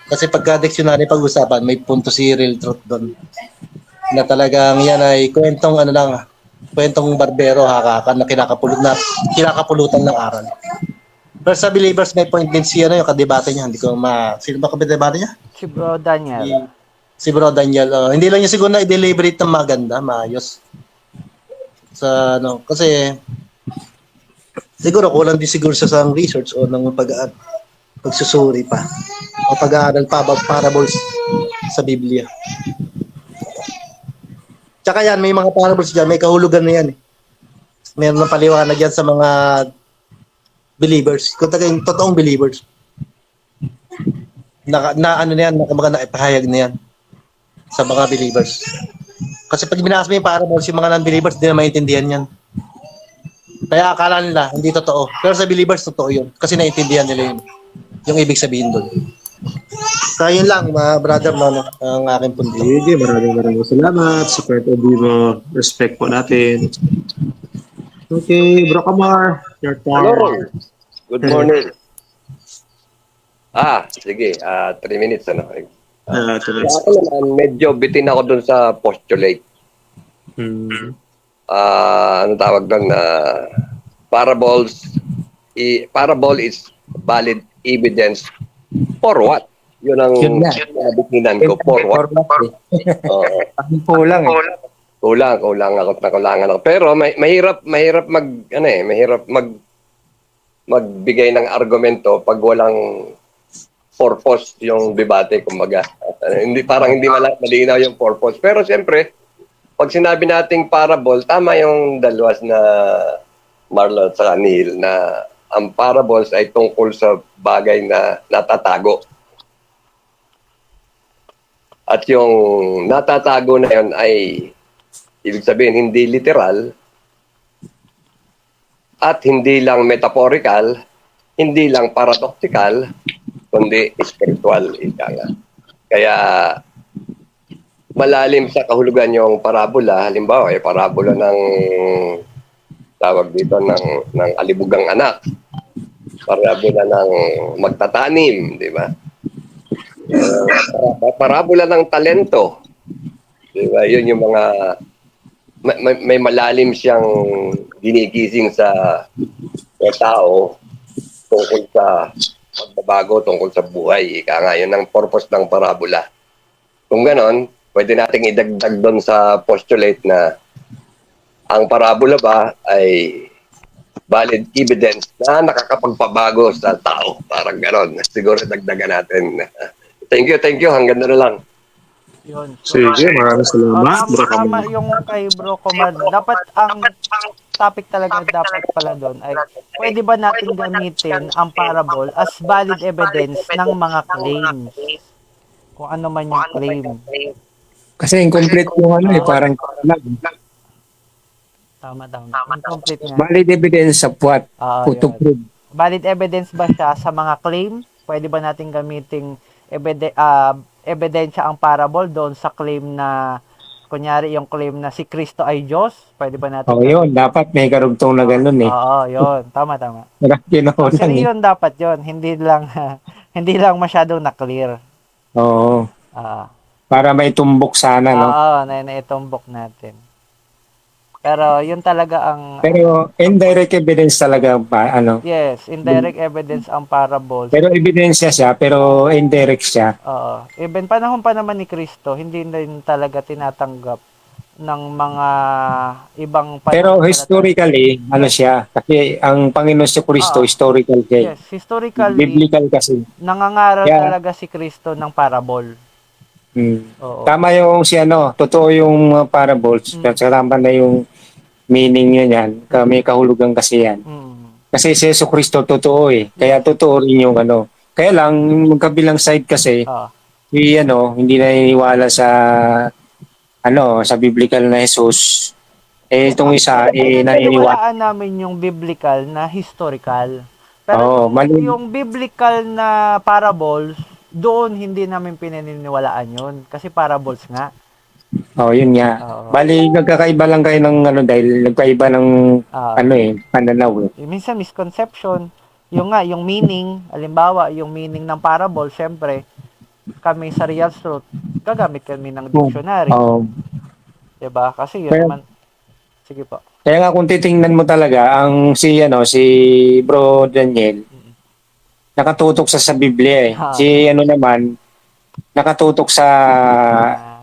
Kasi pagka dictionary pag-usapan, may punto si real truth doon. Na talagang yan ay kwentong kwentong barbero hakakan na kinakapulutan ng aral. Pero sa believers may point din si yung kadebate niya, sino ba kadebate niya? Si Bro Daniel. Si Bro Daniel. Hindi lang niya siguro na i-deliberate ng maganda, maayos. Kasi siguro kulang din siguro sa research o ng pagsusuri pa o pag-aaral pa about parables sa Biblia. Tsaka yan, may mga parables dyan, may kahulugan na yan eh. Meron na paliwanag yan sa mga believers, kung talagang totoong believers. Naipahayag na yan sa mga believers. Kasi pag binasa mo yung parables, yung mga non-believers, hindi na maintindihan yan. Kaya akala nila, hindi totoo. Pero sa believers, totoo yun. Kasi naintindihan nila yun. Yung ibig sabihin doon. So, yun lang, mga brother, ang aking punto. Sige, maraming salamat. Sa Kurt Obivo, respect po natin. Okay, Bro Kamar, your Hello. turn. Good morning. Sige. 3 minutes. Tuloy. Sa akin naman, medyo bitin ako dun sa postulate. Ano tawag doon? Parable is valid evidence for what? Yun ang nabitinan ko. For what? Kulang eh. Kulangan ako. Pero mahirap magbigay ng argumento pag walang purpose yung debate, kumbaga. Hindi malinaw yung purpose. Pero siyempre, pag sinabi nating parable, tama yung dalwas na Marlon sa Neil na ang parables ay tungkol sa bagay na natatago. At yung natatago na yun ay ibig sabihin hindi literal at hindi lang metaphorical, hindi lang paradoxical, kundi spiritual. Kaya malalim sa kahulugan yung parabola. Halimbawa, parabola ng tawag dito ng alibugang anak. Parabola ng magtatanim, di ba? Parabola ng talento. Di ba? Yun yung mga may malalim siyang ginigising sa tao tungkol sa pagbabago, tungkol sa buhay. Ika nga, yun ang purpose ng parabola. Kung ganon, pwede nating idagdag doon sa postulate na ang parabola ba ay valid evidence na nakakapagpabago sa tao. Parang ganon. Siguro dagdagan natin. Thank you. Hanggang na lang. Yun. Sige, maraming salamat, Bro Tama Kamar. yung kay Bro Comar. Dapat ang topic talaga dapat pala doon ay pwede ba natin gamitin ang parable as valid evidence ng mga claims? Kung ano man yung claim. Kasi incomplete yung parang Tama. Incomplete nga. valid evidence of what? Oo, To yun. prove. Valid evidence ba siya sa mga claim? Pwede ba natin gamiting ebidensya ang parable doon sa claim na kunyari yung claim na si Kristo ay Diyos? Pwede ba natin Yun. Dapat may karugtong na ganun eh. Oo, yun. Tama. Kinukulang Actually, eh. yun dapat yun. Hindi lang masyadong na-clear. Pero yun talaga ang Pero indirect evidence talaga pa, ano. yes, indirect evidence ang parables. Pero ebidensya siya, pero indirect siya. Oo. Even panahon pa naman ni Kristo, hindi din talaga tinatanggap ng mga ibang Pero pananampalataya. historically, ano siya, kasi ang Panginoon si Kristo, Oo. historical siya. Yes, historically, Biblical kasi. nangangaral Kaya, talaga si Kristo ng parable. Oo. tama yung si ano, totoo yung parables, Mm. kasi tama na yung meaning niya yan, may kahulugan kasi yan. Mm. Kasi si Yeso Kristo totoo eh, kaya Yes. totoo rin yung ano. Kaya lang, yung kabilang side kasi, Oo. hindi naniniwala sa sa biblical na Jesus. Itong isa, naniniwala. Pinaniniwalaan namin yung biblical na historical. Pero Oo, yung biblical na parables, doon hindi namin pinaniniwalaan yun. Kasi parables nga. Yun nga. Oo. Bali, nagkakaiba lang kayo ng dahil nagkaiba ng pananaw eh. Minsan misconception. Yung meaning, halimbawa, yung meaning ng parable, syempre, kami sa Real Truth, gagamit kami ng dictionary. Oo. 'Di ba? Kasi yun Kaya- naman. Sige po. Kaya nga kung titingnan mo talaga, si Bro Daniel, nakatutok sa Biblia eh. Ha. Si naman, nakatutok sa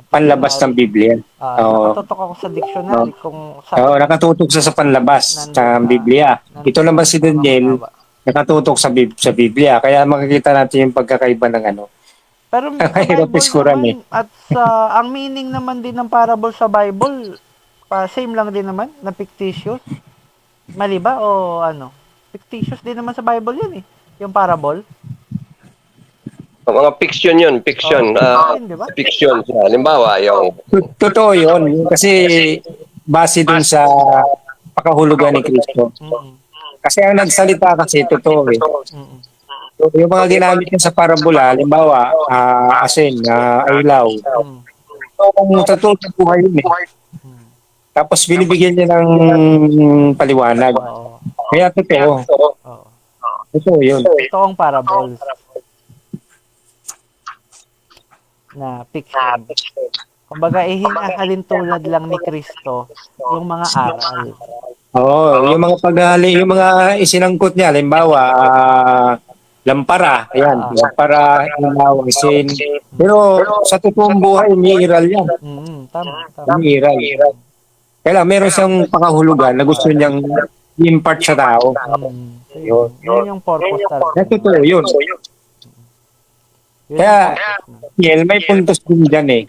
panlabas ng Biblia. Oo. Nakatutok ako sa dictionary kung Oo, nakatutok sa panlabas sa Biblia. Ito naman si Daniel, nakatutok sa Biblia. Kaya makikita natin yung pagkakaiba ng Pero sa Mahirap Bible iskuran naman, at ang meaning naman din ng parable sa Bible, same lang din naman, na fictitious. Mali ba o ano? Fictitious din naman sa Bible yun eh, yung parable. Mga fiction yun, fiction. Di ba? Fiction siya. Halimbawa, yung Totoo yun. Kasi base dun sa pakahulugan ni Kristo. Kasi ang nagsalita kasi totoo eh. So, yung mga ginamit niya sa parabola, halimbawa, asin, ilaw. So, kung totoo sa buhay yun eh. Tapos binibigyan niya ng paliwanag. Kaya totoo. Totoo yun. Totoong parables na fiction. Kumbaga, hinahalin tulad lang ni Kristo yung mga aral. Yung mga paghali, yung mga isinangkot niya, halimbawa, lampara, ayan, lampara, ilaw, asin. Pero sa totoong buhay, umiiral yan. Tama. Umiiral. Kaya meron siyang pakahulugan na gusto niyang i-impart sa tao. Yun yung purpose talaga. Totoo yun. Kaya, may puntos din dyan eh.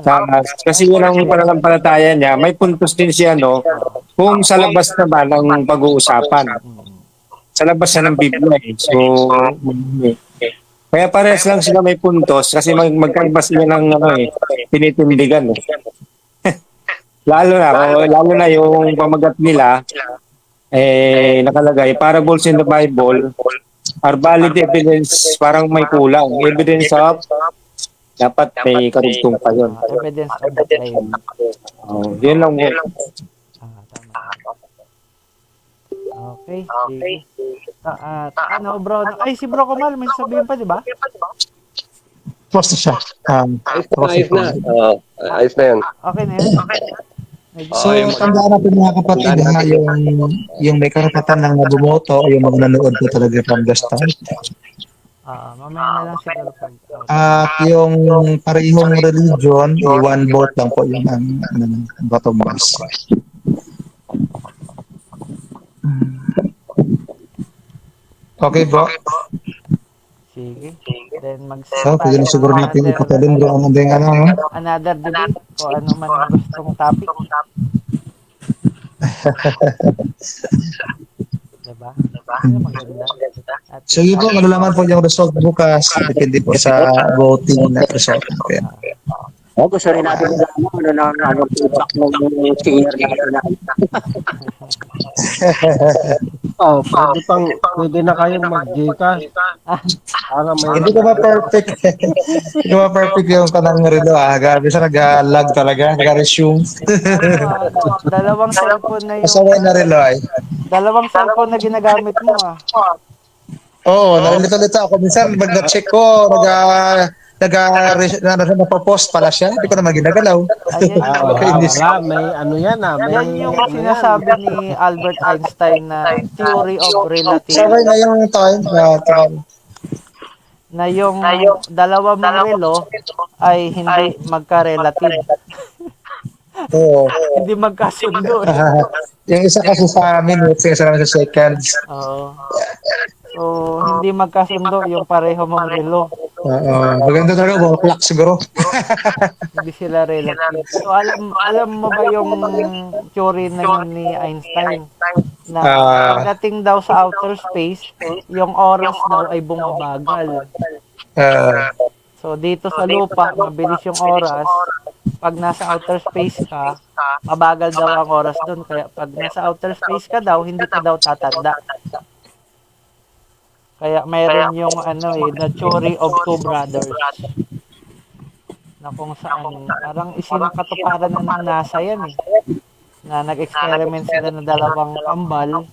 Tama. Kasi yun ang pananampalataya niya, may puntos din siya, kung sa labas naman ang pag-uusapan. Sa labas na ng Biblia eh. So, kaya parehas lang sila may puntos kasi magkaiba sila ng tinitindigan eh. lalo na yung pamagat nila nakalagay, parables in the Bible are valid evidence, parang may kulang. Evidence of, dapat may karugtong pa yun. Evidence of the claim. Yun lang. Okay. Bro? Ay, si Bro Kamal, may sabihin pa, di ba? Basta siya. ayos na. Ayos na yan. Okay na yun? So, tandaan natin mga kapatid, yung may karapatan ng bumoto, yung mga nanood po talaga from the start. Mamaya na lang siguro. At yung parehong religion, one vote lang po yung bottom box. Okay, bro. Sige. Then So, pwede na siguro natin ipatulin bro ang andeng another debate o ano man ang gustong topic. Diba? Maganda. Sige po, malalaman po yung result bukas. Depende po sa voting na result. Okay. Gusto rin natin feedback ng share natin. Pwede na kayong mag-Gcash. Para may Hindi ko ba perfect? Hindi ko ba perfect yung kanang relo Gabi sa nag-lag talaga, nag-resume. Dalawang cellphone na yung Masaway na relo ay. dalawang cellphone na ginagamit mo Oo, nalilito-lito ako. Minsan, nag-check ko, napopost pala siya. Hindi ko naman ginagalaw. Ayan Kainis. Wala, may ano yan may yan yung ano sinasabi ni Albert Einstein na theory of relativity. Sabay na yung time. Na yung dalawa mong relo ay hindi magka-relative. Oo. Hindi magkasundo. Yung isa kasi sa minutes, yung isa naman sa seconds. Oo. So, hindi magkasundo yung pareho mong relo. Maganda talaga, wall clock siguro. Hindi sila relative. So, alam mo ba yung theory na yun ni Einstein? Na pagdating daw sa outer space, yung oras daw ay bumabagal. So, dito sa lupa, mabilis yung oras. Pag nasa outer space ka, mabagal daw ang oras doon. Kaya pag nasa outer space ka daw, hindi ka daw tatanda. Kaya mayroon yung the theory of two brothers. Na kung saan, parang isinakatuparan na ng NASA yan eh. Na nag-experiment sila ng dalawang kambal.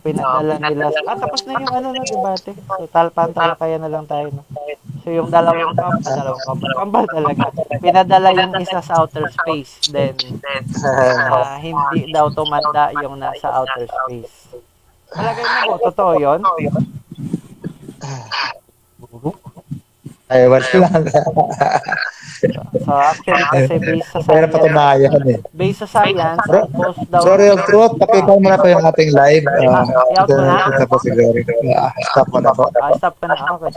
Pinadala nila. Tapos na yung debate. So, talakaya na lang tayo. No? So, yung dalawang kambal talaga. Pinadala yung isa sa outer space. Then, hindi daw tumanda yung nasa outer space. Palagay mo po, totoo yun? Ay, wala lang. So, actually, kasi based sa Pero patunayan eh. based sa science, post daw. Sorry of truth, pakita mo na po yung ating live. I-out mo na? Stop mo na po. Stop ka na. Okay.